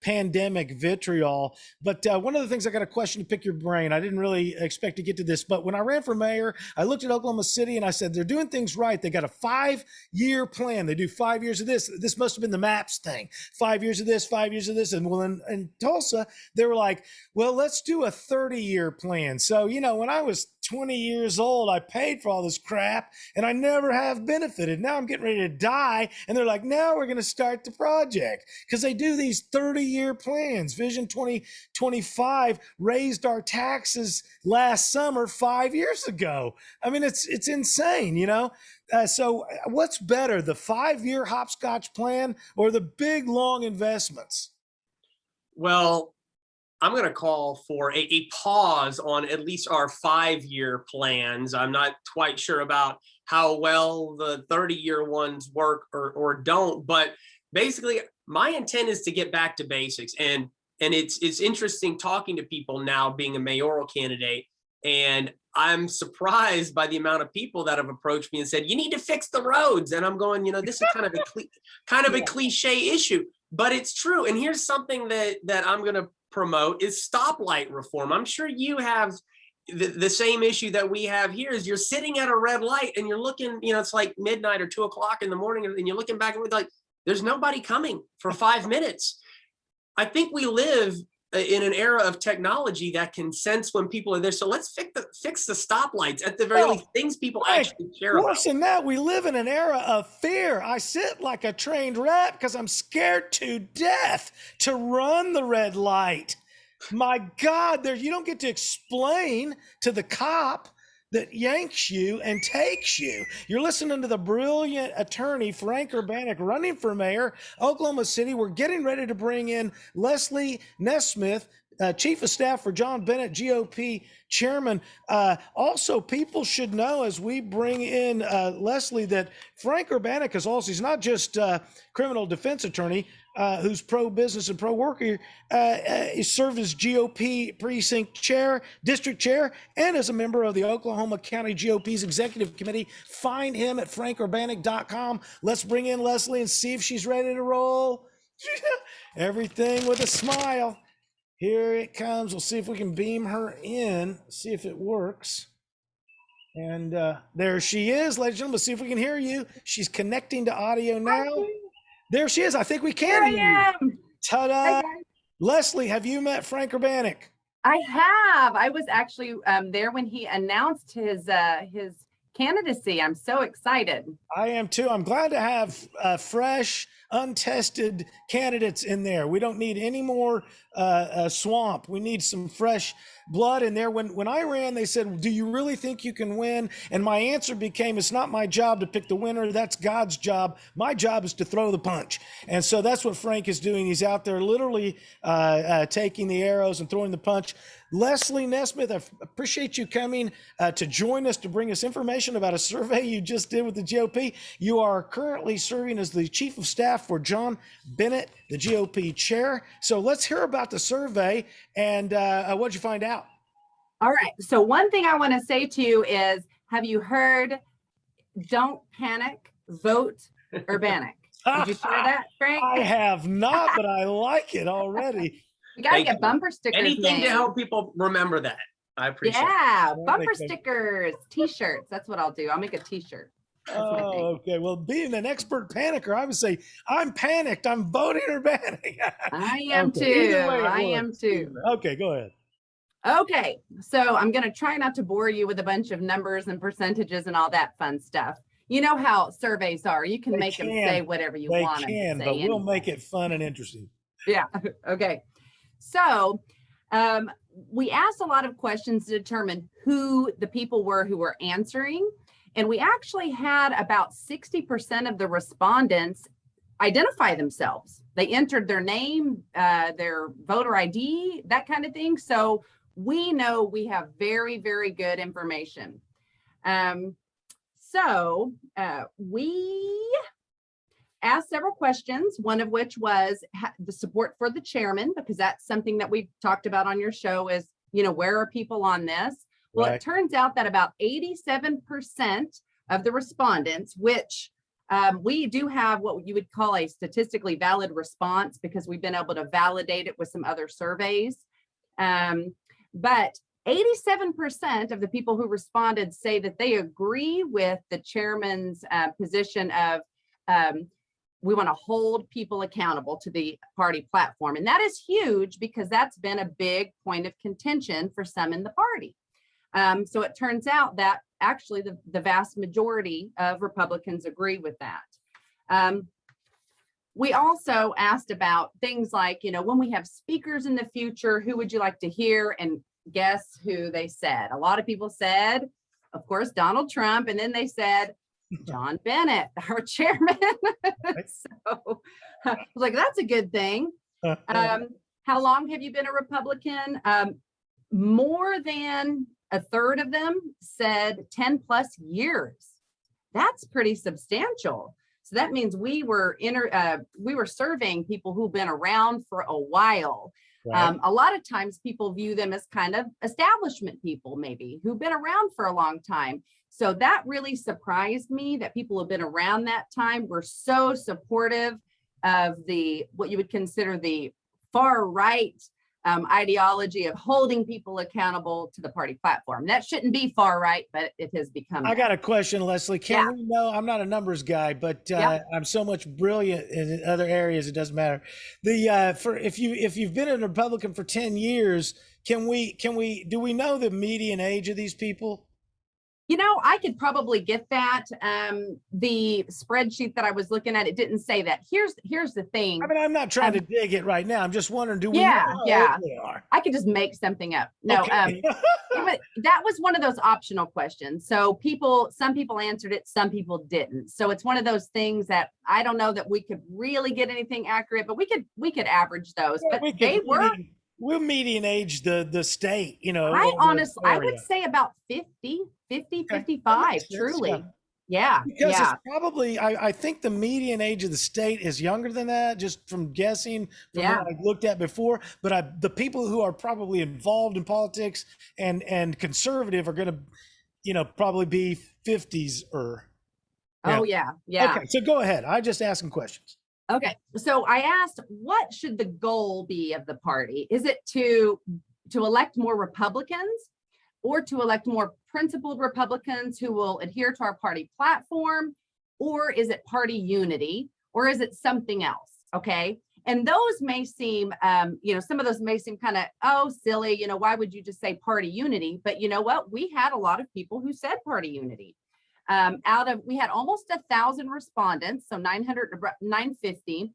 pandemic vitriol. But one of the things I got a question to pick your brain. I didn't really expect to get to this, but when I ran for mayor, I looked at Oklahoma City and I said, they're doing things right. They got a 5-year plan. They do 5 years of this. This must have been the MAPS thing. 5 years of this, 5 years of this. And well, in Tulsa, they were like, well, let's do a 30-year plan. So, when I was 20 years old, I paid for all this crap and I never have benefited. Now I'm getting ready to die. And they're like, now we're going to start the project, because they do these 30-year plans. Vision 2025 raised our taxes last summer 5 years ago. I mean, it's insane, So what's better, the 5-year hopscotch plan or the big, long investments? Well, I'm going to call for a pause on at least our 5-year plans. I'm not quite sure about how well the 30-year ones work or don't, but basically my intent is to get back to basics. And it's interesting talking to people now, being a mayoral candidate, and I'm surprised by the amount of people that have approached me and said, you need to fix the roads. And I'm going, this is kind of a cliche issue, but it's true. And here's something that I'm going to promote is stoplight reform. I'm sure you have the same issue that we have here. Is you're sitting at a red light and you're looking, it's like midnight or 2 o'clock in the morning, and you're looking back and like, there's nobody coming for 5 minutes. I think we live in an era of technology that can sense when people are there. So let's fix the stoplights, at the very least, things people actually care about. Worse than that, we live in an era of fear. I sit like a trained rat because I'm scared to death to run the red light. My God, you don't get to explain to the cop that yanks you and takes you. You're listening to the brilliant attorney, Frank Urbanic, running for mayor, Oklahoma City. We're getting ready to bring in Leslie Nesmith, Chief of Staff for John Bennett, GOP chairman. Also, people should know as we bring in Leslie that Frank Urbanic is also, he's not just criminal defense attorney, who's pro-business and pro-worker. He served as GOP precinct chair, district chair, and as a member of the Oklahoma County GOP's executive committee. Find him at frankurbanic.com. Let's bring in Leslie and see if she's ready to roll. Everything with a smile. Here it comes. We'll see if we can beam her in, see if it works. And there she is, ladies and gentlemen. Let's see if we can hear you. She's connecting to audio now. There she is. I think we can hear you. Ta-da. Leslie, have you met Frank Urbanic? I have. I was actually there when he announced his candidacy. I'm so excited. I am too. I'm glad to have fresh, untested candidates in there. We don't need any more swamp. We need some fresh blood in there. When I ran, they said, do you really think you can win? And my answer became, it's not my job to pick the winner. That's God's job. My job is to throw the punch. And so that's what Frank is doing. He's out there literally taking the arrows and throwing the punch. Leslie Nesmith, I appreciate you coming to join us to bring us information about a survey you just did with the GOP. You are currently serving as the Chief of Staff for John Bennett, the GOP chair. So let's hear about the survey and what'd you find out? All right. So one thing I want to say to you is, have you heard, don't panic, vote Urbanic? Did you share that, Frank? I have not, but I like it already. We got to get bumper stickers. Anything to help people remember that. I appreciate it. Yeah, bumper stickers, t-shirts. That's what I'll do. I'll make a t-shirt. Oh, okay. Well, being an expert panicker, I would say I'm panicked. I'm voting Urbanic. I am too. I am too. Okay, go ahead. Okay, so I'm going to try not to bore you with a bunch of numbers and percentages and all that fun stuff. You know how surveys are. You can make them say whatever you want. They can, but we'll make it fun and interesting. Yeah. Okay. So we asked a lot of questions to determine who the people were who were answering. And we actually had about 60% of the respondents identify themselves. They entered their name, their voter ID, that kind of thing. So we know we have very, very good information. We asked several questions, one of which was the support for the chairman, because that's something that we've talked about on your show is, you know, where are people on this? Well, It turns out that about 87% of the respondents, which we do have what you would call a statistically valid response because we've been able to validate it with some other surveys. But 87% of the people who responded say that they agree with the chairman's position of we want to hold people accountable to the party platform. And that is huge because that's been a big point of contention for some in the party. So it turns out that actually the vast majority of Republicans agree with that. We also asked about things like, you know, when we have speakers in the future, who would you like to hear? And guess who they said? A lot of people said, of course, Donald Trump. And then they said, John Bennett, our chairman. So I was like, that's a good thing. How long have you been a Republican? More than a third of them said 10 plus years. That's pretty substantial. So that means we were surveying people who've been around for a while. Right. A lot of times people view them as kind of establishment people, maybe, who've been around for a long time. So that really surprised me that people who have been around that time were so supportive of what you would consider the far right ideology of holding people accountable to the party platform. That shouldn't be far right, but it has become. I got a question, Leslie. Can we know? I'm not a numbers guy, but I'm so much brilliant in other areas. It doesn't matter. If you've been a Republican for 10 years, do we know the median age of these people? You know, I could probably get that. The spreadsheet that I was looking at, it didn't say that. Here's the thing. I mean, I'm not trying to dig it right now. I'm just wondering, do we know how old they are? I could just make something up. No, okay. That was one of those optional questions. So some people answered it, some people didn't. So it's one of those things that I don't know that we could really get anything accurate, but we could average those. But we'll median age the state, you know. I would say about 50, 55, truly. Yeah. Because it's probably, I think the median age of the state is younger than that, just from guessing from what I looked at before. But the people who are probably involved in politics and conservative are going to, you know, probably be 50s or. Oh, yeah. Okay, so go ahead. I just asked some questions. Okay, so I asked, what should the goal be of the party? Is it to elect more Republicans, or to elect more principled Republicans who will adhere to our party platform? Or is it party unity? Or is it something else? Okay. And those may seem, some of those may seem kind of, oh, silly, you know, why would you just say party unity? But you know what? We had a lot of people who said party unity. We had almost 1,000 respondents, so 950.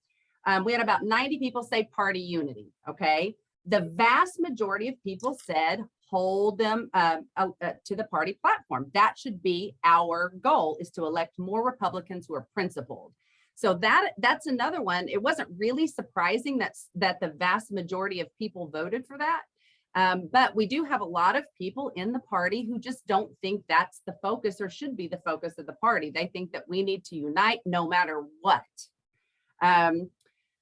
We had about 90 people say party unity. Okay. The vast majority of people said hold them to the party platform. That should be our goal, is to elect more Republicans who are principled. So that's another one. It wasn't really surprising that the vast majority of people voted for that. But we do have a lot of people in the party who just don't think that's the focus or should be the focus of the party. They think that we need to unite no matter what.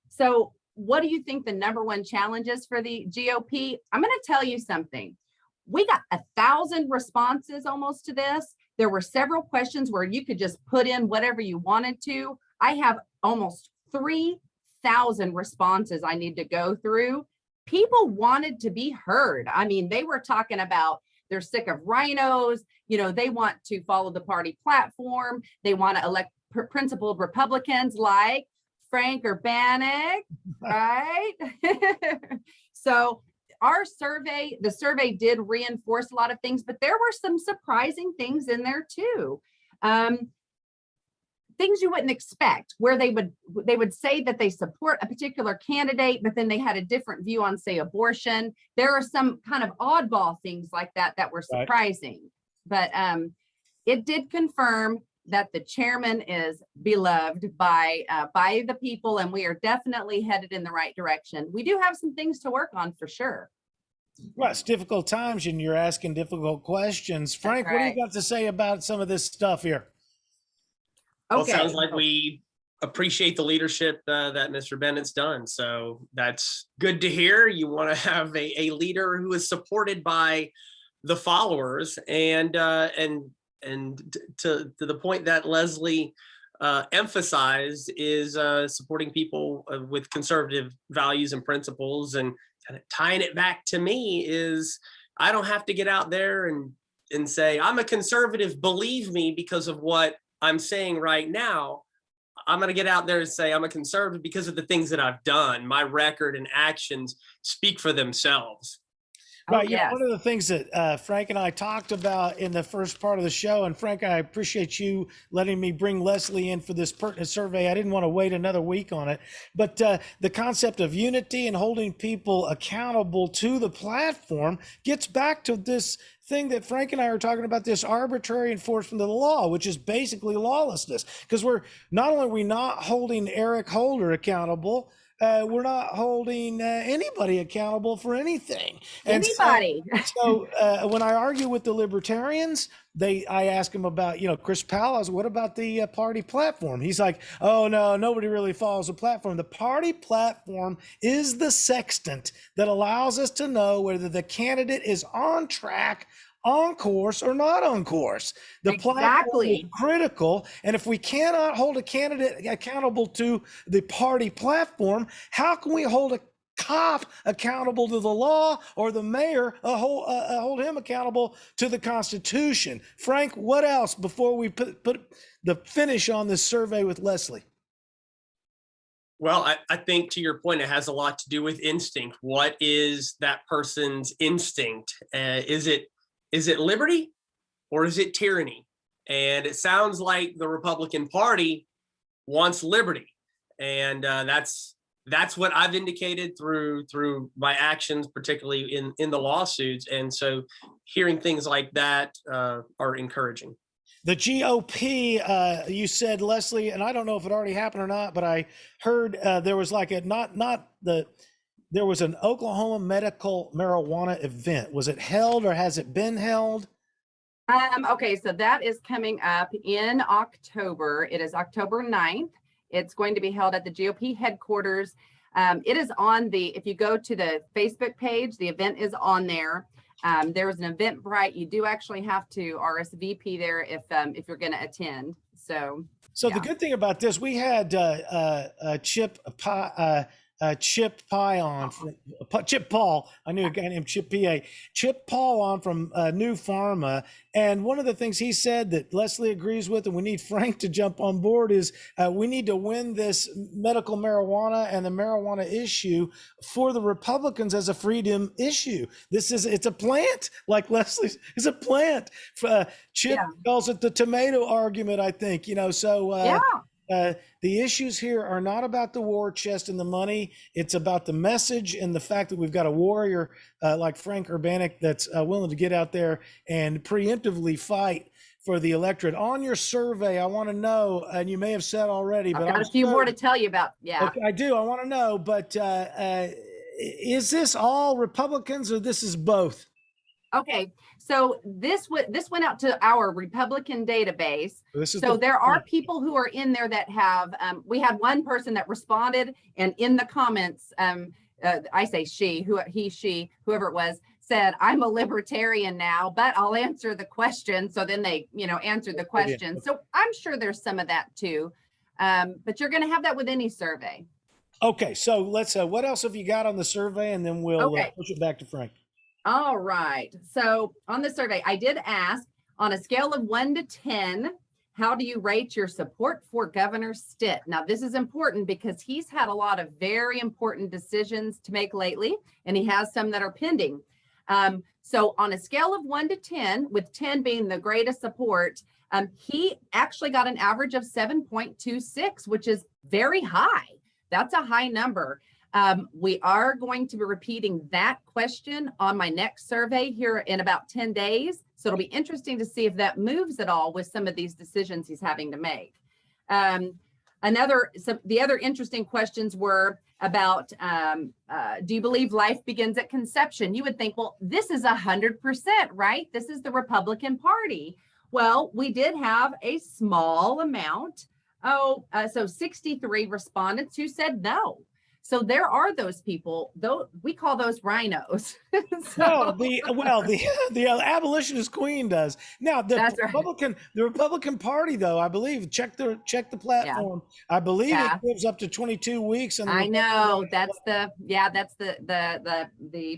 So what do you think the number one challenge is for the GOP? I'm going to tell you something. We got 1,000 responses almost to this. There were several questions where you could just put in whatever you wanted to. I have almost 3,000 responses I need to go through. People wanted to be heard. I mean, they were talking about they're sick of rhinos. You know, they want to follow the party platform. They want to elect principled Republicans like Frank Urbanic, right? So the survey did reinforce a lot of things, but there were some surprising things in there too. Things you wouldn't expect, where they would say that they support a particular candidate, but then they had a different view on, say, abortion. There are some kind of oddball things like that were surprising, but it did confirm that the chairman is beloved by the people, and we are definitely headed in the right direction. We do have some things to work on for sure. Well, it's difficult times and you're asking difficult questions. Frank, what do you got to say about some of this stuff here? Okay. Well, it sounds like we appreciate the leadership that Mr. Bennett's done. So that's good to hear. You want to have a leader who is supported by the followers, and to the point that Leslie emphasized is supporting people with conservative values and principles, and kind of tying it back to me is I don't have to get out there and say I'm a conservative, believe me, because of what I'm saying right now. I'm going to get out there and say I'm a conservative because of the things that I've done. My record and actions speak for themselves. Right. Yeah. One of the things that Frank and I talked about in the first part of the show, and Frank, I appreciate you letting me bring Leslie in for this pertinent survey. I didn't want to wait another week on it, but the concept of unity and holding people accountable to the platform gets back to this thing that Frank and I are talking about, this arbitrary enforcement of the law, which is basically lawlessness. Because we're not holding Eric Holder accountable, we're not holding anybody accountable for anything. Anybody. So when I argue with the libertarians, I ask them about, Chris Powell, what about the party platform? He's like, oh, no, nobody really follows the platform. The party platform is the sextant that allows us to know whether the candidate is on track, on course, or not on course. The platform is critical. And if we cannot hold a candidate accountable to the party platform, how can we hold a cop accountable to the law, or the mayor hold him accountable to the Constitution? Frank, what else before we put the finish on this survey with Leslie? Well, I think to your point, it has a lot to do with instinct. What is that person's instinct? Is it liberty or is it tyranny? And it sounds like the Republican Party wants liberty. And that's that's what I've indicated through my actions, particularly in the lawsuits. And so hearing things like that are encouraging. The GOP, you said, Leslie, and I don't know if it already happened or not, but I heard there was like there was an Oklahoma medical marijuana event. Was it held or has it been held? Okay, so that is coming up in October. It is October 9th. It's going to be held at the GOP headquarters. It is on if you go to the Facebook page, the event is on there. There is an Eventbrite. You do actually have to RSVP there if you're going to attend. So The good thing about this, we had Chip Paul. I knew a guy named Chip PA. Chip Paul on from New Pharma. And one of the things he said that Leslie agrees with, and we need Frank to jump on board, is we need to win this medical marijuana and the marijuana issue for the Republicans as a freedom issue. It's a plant, like Leslie's, it's a plant. Chip calls it the tomato argument, I think, the issues here are not about the war chest and the money. It's about the message and the fact that we've got a warrior like Frank Urbanic that's willing to get out there and preemptively fight for the electorate. On your survey, I want to know, and you may have said already, but I've got a few more to tell you about. Yeah, okay, I do. I want to know, but is this all Republicans or this is both? Okay, so this went out to our Republican database. So there are people who are in there that have, we had one person that responded, and in the comments, I say she, whoever it was, said, I'm a libertarian now, but I'll answer the question. So then they, answered the question. So I'm sure there's some of that too. But you're going to have that with any survey. Okay, so let's, what else have you got on the survey? And then we'll push it back to Frank. All right. So on the survey, I did ask, on a scale of 1 to 10, how do you rate your support for Governor Stitt? Now, this is important because he's had a lot of very important decisions to make lately, and he has some that are pending. So on a scale of 1 to 10, with 10 being the greatest support, he actually got an average of 7.26, which is very high. That's a high number. We are going to be repeating that question on my next survey here in about 10 days. So it'll be interesting to see if that moves at all with some of these decisions he's having to make. The other interesting questions were about, do you believe life begins at conception? You would think, well, this is 100%, right? This is the Republican Party. Well, we did have a small amount. So 63 respondents who said no. So there are those people, though we call those rhinos. The abolitionist queen does. Now the Republican Party, though, I believe, check the platform. Yeah. I believe it gives up to 22 weeks. And I know that's the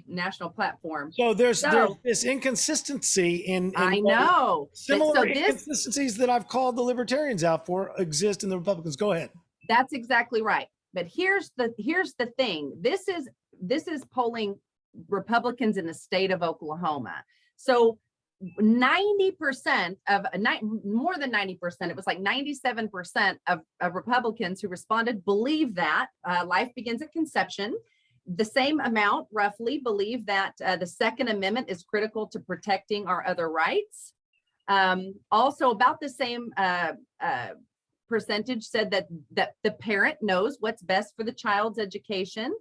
national platform. So there's this inconsistency in I know similar inconsistencies that I've called the libertarians out for exist in the Republicans. Go ahead. That's exactly right. But here's the thing. This is polling Republicans in the state of Oklahoma. So 90% of more than 90%, it was like 97% of Republicans who responded believe that life begins at conception. The same amount roughly believe that the Second Amendment is critical to protecting our other rights. Also about the same percentage said that the parent knows what's best for the child's education.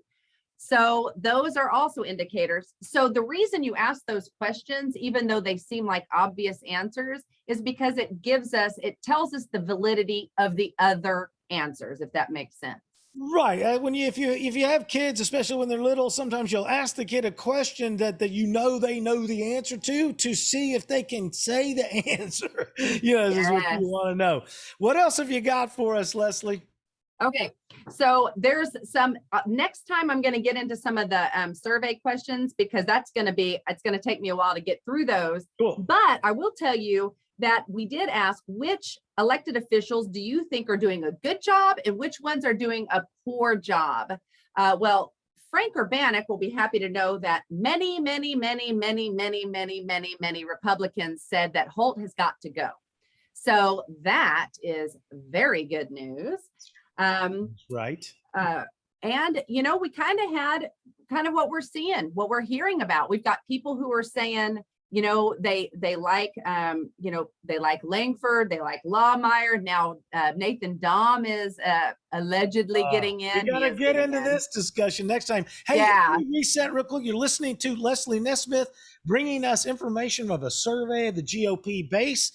So those are also indicators. So the reason you ask those questions, even though they seem like obvious answers, is because it tells us the validity of the other answers, if that makes sense. Right. If you have kids, especially when they're little, sometimes you'll ask the kid a question that they know the answer to see if they can say the answer. This is what you want to know. What else have you got for us, Leslie? Okay, so there's some next time I'm going to get into some of the survey questions, because it's going to take me a while to get through those. Cool. But I will tell you that we did ask, which elected officials do you think are doing a good job and which ones are doing a poor job? Well, Frank Urbanic will be happy to know that many Republicans said that Holt has got to go. So that is very good news. Right. And, we kind of had what we're seeing, what we're hearing about. We've got people who are saying, they like, they like Langford, they like Lawmeyer. Now, Nathan Dahm is allegedly getting in. We got to get into this discussion next time. Hey, Yeah. reset real quick. You're listening to Leslie Nesmith bringing us information of a survey of the GOP base.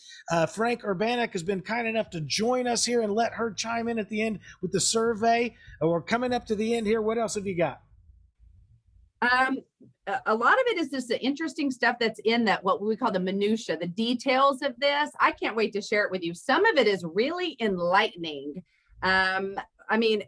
Frank Urbanic has been kind enough to join us here and let her chime in at the end with the survey. We're coming up to the end here. What else have you got? A lot of it is just the interesting stuff that's in that, what we call the minutia, the details of this. I can't wait to share it with you. Some of it is really enlightening. I mean,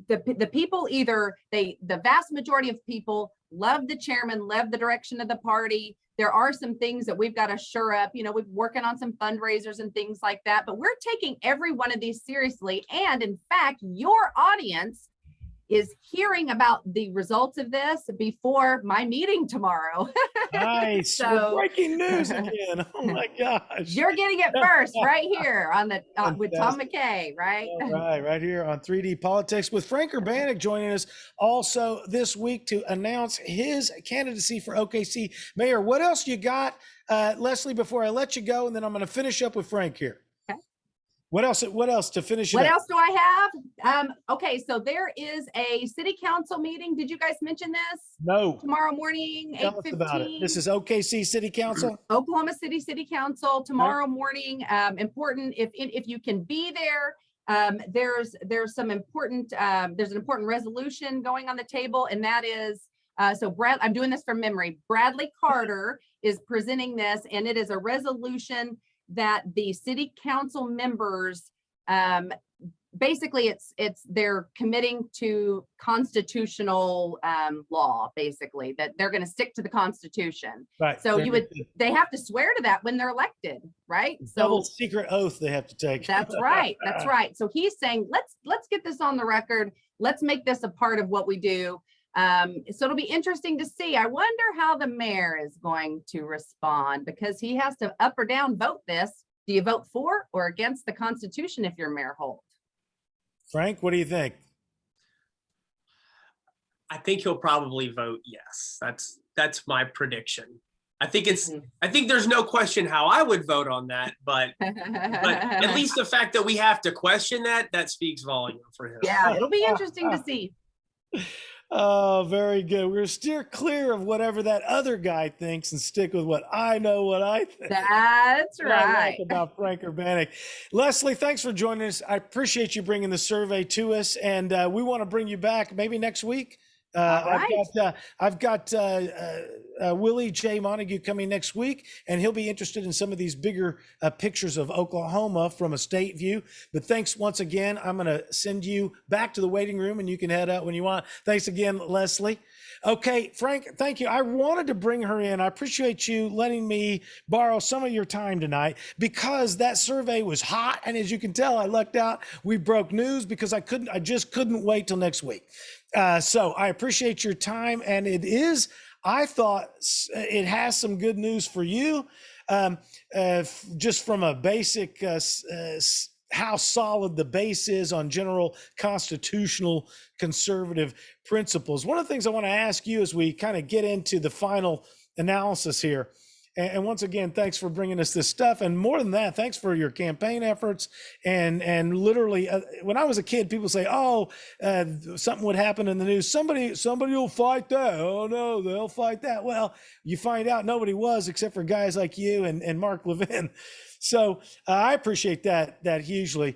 the people the vast majority of people love the chairman, love the direction of the party. There are some things that we've got to shore up. We're working on some fundraisers and things like that, but we're taking every one of these seriously. And in fact, your audience is hearing about the results of this before my meeting tomorrow. Nice. So, breaking news again. Oh my gosh. You're getting it first right here with Tom McKay, right? Right here on 3D Politics with Frank Urbanic joining us also this week to announce his candidacy for OKC Mayor. What else you got, Leslie, before I let you go? And then I'm going to finish up with Frank here. What else to finish it What up? else do I have? Okay, so there is a city council meeting. Did you guys mention this? No. Tomorrow morning, 8:15. Tell us about it. This is OKC City Council. Oklahoma City Council tomorrow morning. Important if you can be there. There's some important there's an important resolution going on the table, and that is I'm doing this from memory. Bradley Carter is presenting this, and it is a resolution that the city council members, basically they're committing to constitutional law, basically, that they're going to stick to the Constitution. Right. So they have to swear to that when they're elected, right? Double secret oath they have to take. That's right. That's right. So he's saying, let's get this on the record. Let's make this a part of what we do. So it'll be interesting to see. I wonder how the mayor is going to respond, because he has to up or down vote this. Do you vote for or against the Constitution if you're Mayor Holt? Frank, what do you think? I think he'll probably vote yes. That's my prediction. I think there's no question how I would vote on that, but at least the fact that we have to question that speaks volume for him. Yeah, it'll be interesting to see. Oh, very good. We're steer clear of whatever that other guy thinks and stick with what I think. That's right. About Frank Urbanic. Leslie, thanks for joining us. I appreciate you bringing the survey to us, and we want to bring you back maybe next week. I've got Willie J. Montague coming next week, and he'll be interested in some of these bigger pictures of Oklahoma from a state view. But thanks once again. I'm going to send you back to the waiting room, and you can head out when you want. Thanks again, Leslie. Okay, Frank, thank you. I wanted to bring her in. I appreciate you letting me borrow some of your time tonight, because that survey was hot. And as you can tell, I lucked out. We broke news because I just couldn't wait till next week. So I appreciate your time, and I thought it has some good news for you, just from a basic, how solid the base is on general constitutional conservative principles. One of the things I want to ask you as we kind of get into the final analysis here, and once again, thanks for bringing us this stuff. And more than that, thanks for your campaign efforts. And literally, when I was a kid, people say, something would happen in the news. Somebody will fight that. Oh, no, they'll fight that. Well, you find out nobody was, except for guys like you and Mark Levin. So I appreciate that hugely.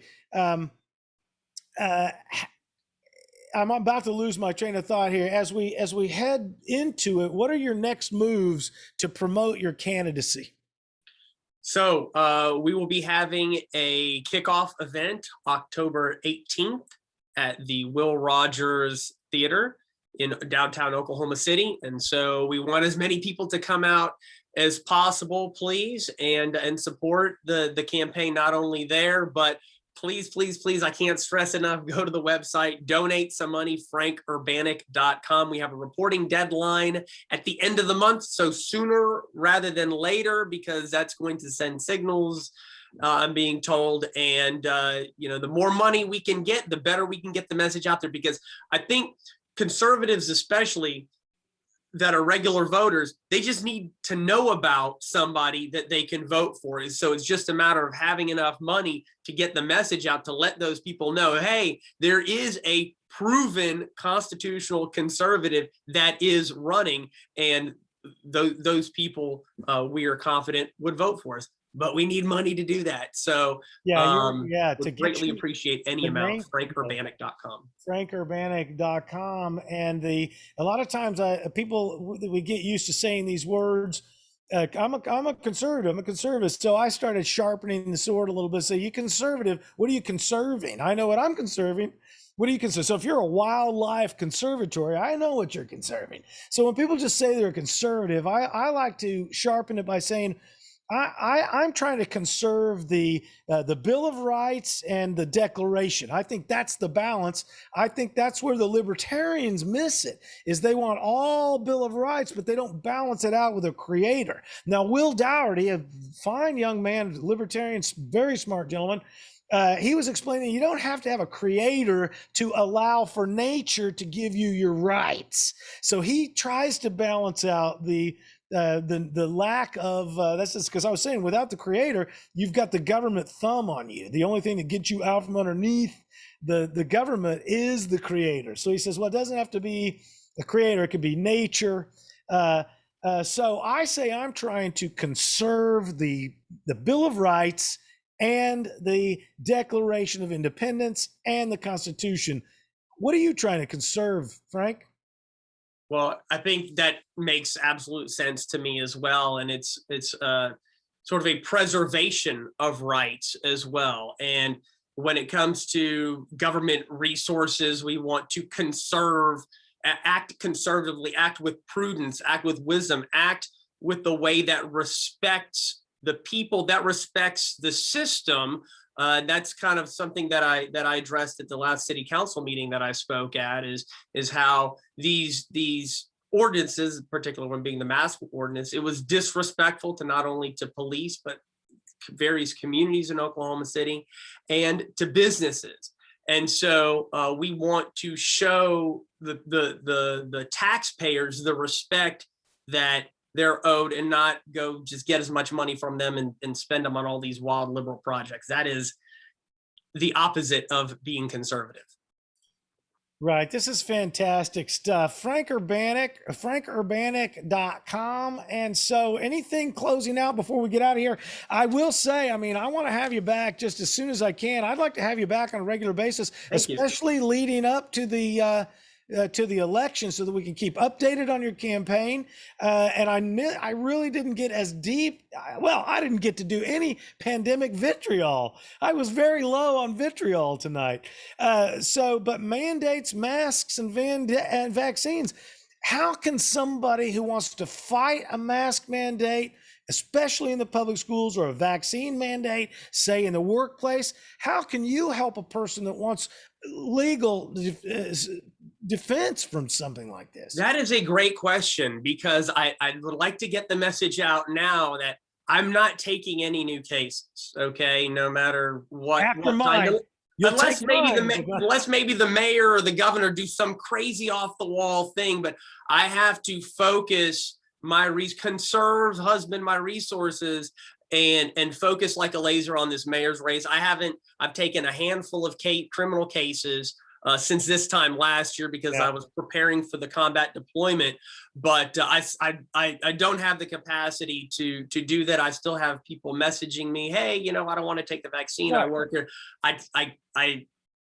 I'm about to lose my train of thought here. As we head into it, what are your next moves to promote your candidacy? So we will be having a kickoff event October 18th at the Will Rogers Theater in downtown Oklahoma City. And so we want as many people to come out as possible, please, and support the campaign, not only there, but please, I can't stress enough, go to the website, donate some money, frankurbanic.com. We have a reporting deadline at the end of the month, so sooner rather than later, because that's going to send signals I'm being told. And, the more money we can get, the better we can get the message out there, because I think conservatives, especially that are regular voters, they just need to know about somebody that they can vote for. And so it's just a matter of having enough money to get the message out to let those people know, hey, there is a proven constitutional conservative that is running, and those people, we are confident would vote for us. But we need money to do that. So to would get greatly appreciate any the amount. main- FrankUrbanic.com. FrankUrbanic.com. And a lot of times we get used to saying these words. I'm a conservative. I'm a conservative. So I started sharpening the sword a little bit. So you conservative, what are you conserving? I know what I'm conserving. What do you conserve? So if you're a wildlife conservatory, I know what you're conserving. So when people just say they're conservative, I like to sharpen it by saying, I'm trying to conserve the Bill of Rights and the Declaration. I think that's the balance. I think that's where the libertarians miss it, is they want all Bill of Rights, but they don't balance it out with a creator. Now, Will Dougherty, a fine young man, libertarian, very smart gentleman, he was explaining you don't have to have a creator to allow for nature to give you your rights. So he tries to balance out the lack of that's just because I was saying, without the creator, you've got the government thumb on you. The only thing that gets you out from underneath the government is the creator. So he says, well, it doesn't have to be the creator, it could be nature. So I say I'm trying to conserve the Bill of Rights and the Declaration of Independence and the Constitution. What are you trying to conserve, Frank? Well, I think that makes absolute sense to me as well. And it's sort of a preservation of rights as well. And when it comes to government resources, we want to conserve, act conservatively, act with prudence, act with wisdom, act with the way that respects the people, that respects the system. That's kind of something that I addressed at the last city council meeting that I spoke at, is how these ordinances, particularly one being the mask ordinance, it was disrespectful to not only to police, but various communities in Oklahoma City and to businesses. And so we want to show the taxpayers the respect that they're owed, and not go just get as much money from them and spend them on all these wild liberal projects. That is the opposite of being conservative. Right. This is fantastic stuff. Frank Urbanic, FrankUrbanic.com. And so anything closing out before we get out of here? I will say, I want to have you back just as soon as I can. I'd like to have you back on a regular basis, especially leading up to the election, so that we can keep updated on your campaign. And I really didn't get as deep. Well, I didn't get to do any pandemic vitriol. I was very low on vitriol tonight. But mandates, masks, and vaccines. How can somebody who wants to fight a mask mandate, especially in the public schools, or a vaccine mandate, say in the workplace, how can you help a person that wants legal defense from something like this? That is a great question, because I would like to get the message out now that I'm not taking any new cases. Okay, no matter what. Unless maybe the mayor or the governor do some crazy off the wall thing, but I have to focus husband my resources and focus like a laser on this mayor's race. I've taken a handful of criminal cases since this time last year, because I was preparing for the combat deployment, but I don't have the capacity to do that. I still have people messaging me, hey, I don't want to take the vaccine. I work here.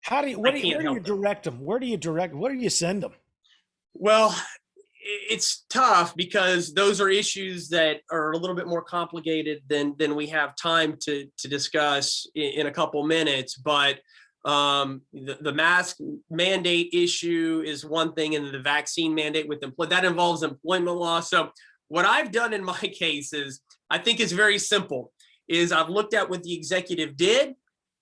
Where do you direct them? Where do you send them? Well, it's tough, because those are issues that are a little bit more complicated than we have time to discuss in a couple minutes. But the mask mandate issue is one thing, and the vaccine mandate with that involves employment law. So what I've done in my cases, I think is very simple, is I've looked at what the executive did,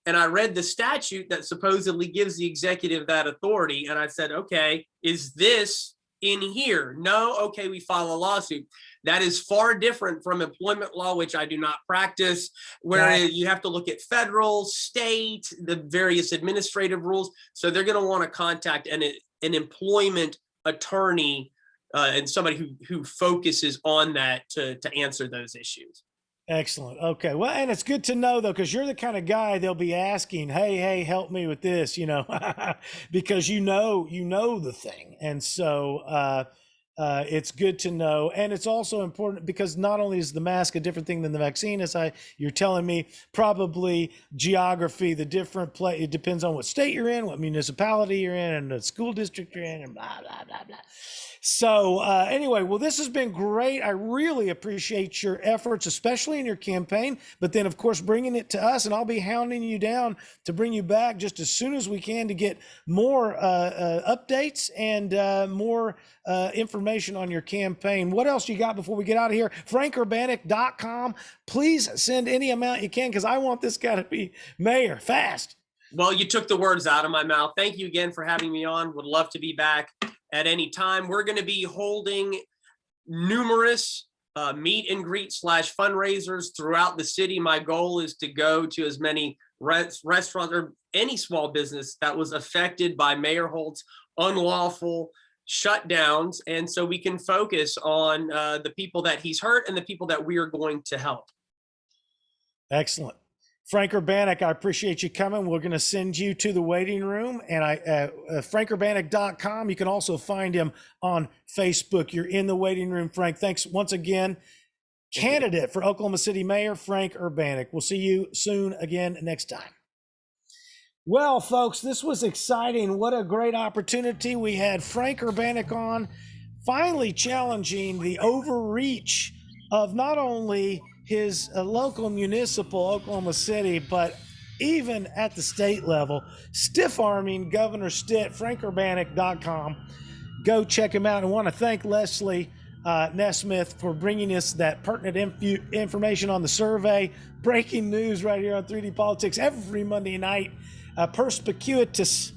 and I read the statute that supposedly gives the executive that authority. And I said, okay, is this in here. No, okay, we file a lawsuit. That is far different from employment law, which I do not practice, where you have to look at federal, state, the various administrative rules. So they're going to want to contact an employment attorney and somebody who focuses on that to answer those issues. Excellent. Okay. Well, and it's good to know though, because you're the kind of guy they'll be asking, hey, help me with this, because you know the thing. And so it's good to know. And it's also important because not only is the mask a different thing than the vaccine, as you're telling me, probably geography, the different place, it depends on what state you're in, what municipality you're in, and the school district you're in, and blah, blah, blah, blah. So anyway, well, this has been great. I really appreciate your efforts, especially in your campaign, but then of course, bringing it to us, and I'll be hounding you down to bring you back just as soon as we can to get more updates and more information on your campaign. What else you got before we get out of here? FrankUrbanic.com. Please send any amount you can, because I want this guy to be mayor fast. Well, you took the words out of my mouth. Thank you again for having me on. Would love to be back at any time. We're going to be holding numerous meet and greet / fundraisers throughout the city. My goal is to go to as many restaurants or any small business that was affected by Mayor Holt's unlawful shutdowns. And so we can focus on the people that he's hurt and the people that we are going to help. Excellent. Frank Urbanic, I appreciate you coming. We're going to send you to the waiting room, and FrankUrbanic.com. You can also find him on Facebook. You're in the waiting room, Frank. Thanks once again. Candidate for Oklahoma City Mayor, Frank Urbanic. We'll see you soon again next time. Well, folks, this was exciting. What a great opportunity. We had Frank Urbanic on, finally challenging the overreach of not only his local municipal Oklahoma City, but even at the state level, stiff-arming Governor Stitt. FrankUrbanic.com. Go check him out. I want to thank Leslie Nesmith for bringing us that pertinent information on the survey. Breaking news right here on 3D Politics every Monday night. A perspicuous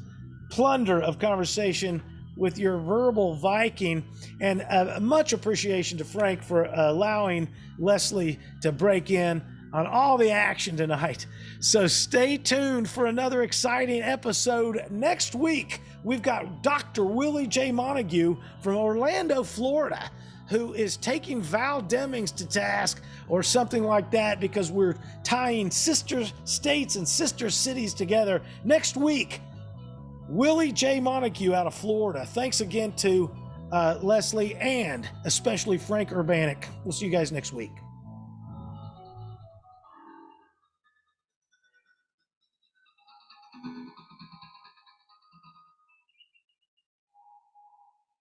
plunder of conversation with your verbal Viking, and much appreciation to Frank for allowing Leslie to break in on all the action tonight. So stay tuned for another exciting episode next week. We've got Dr. Willie J. Montague from Orlando, Florida, who is taking Val Demings to task or something like that, because we're tying sister states and sister cities together next week. Willie J. Montague out of Florida. Thanks again to Leslie and especially Frank Urbanic. We'll see you guys next week.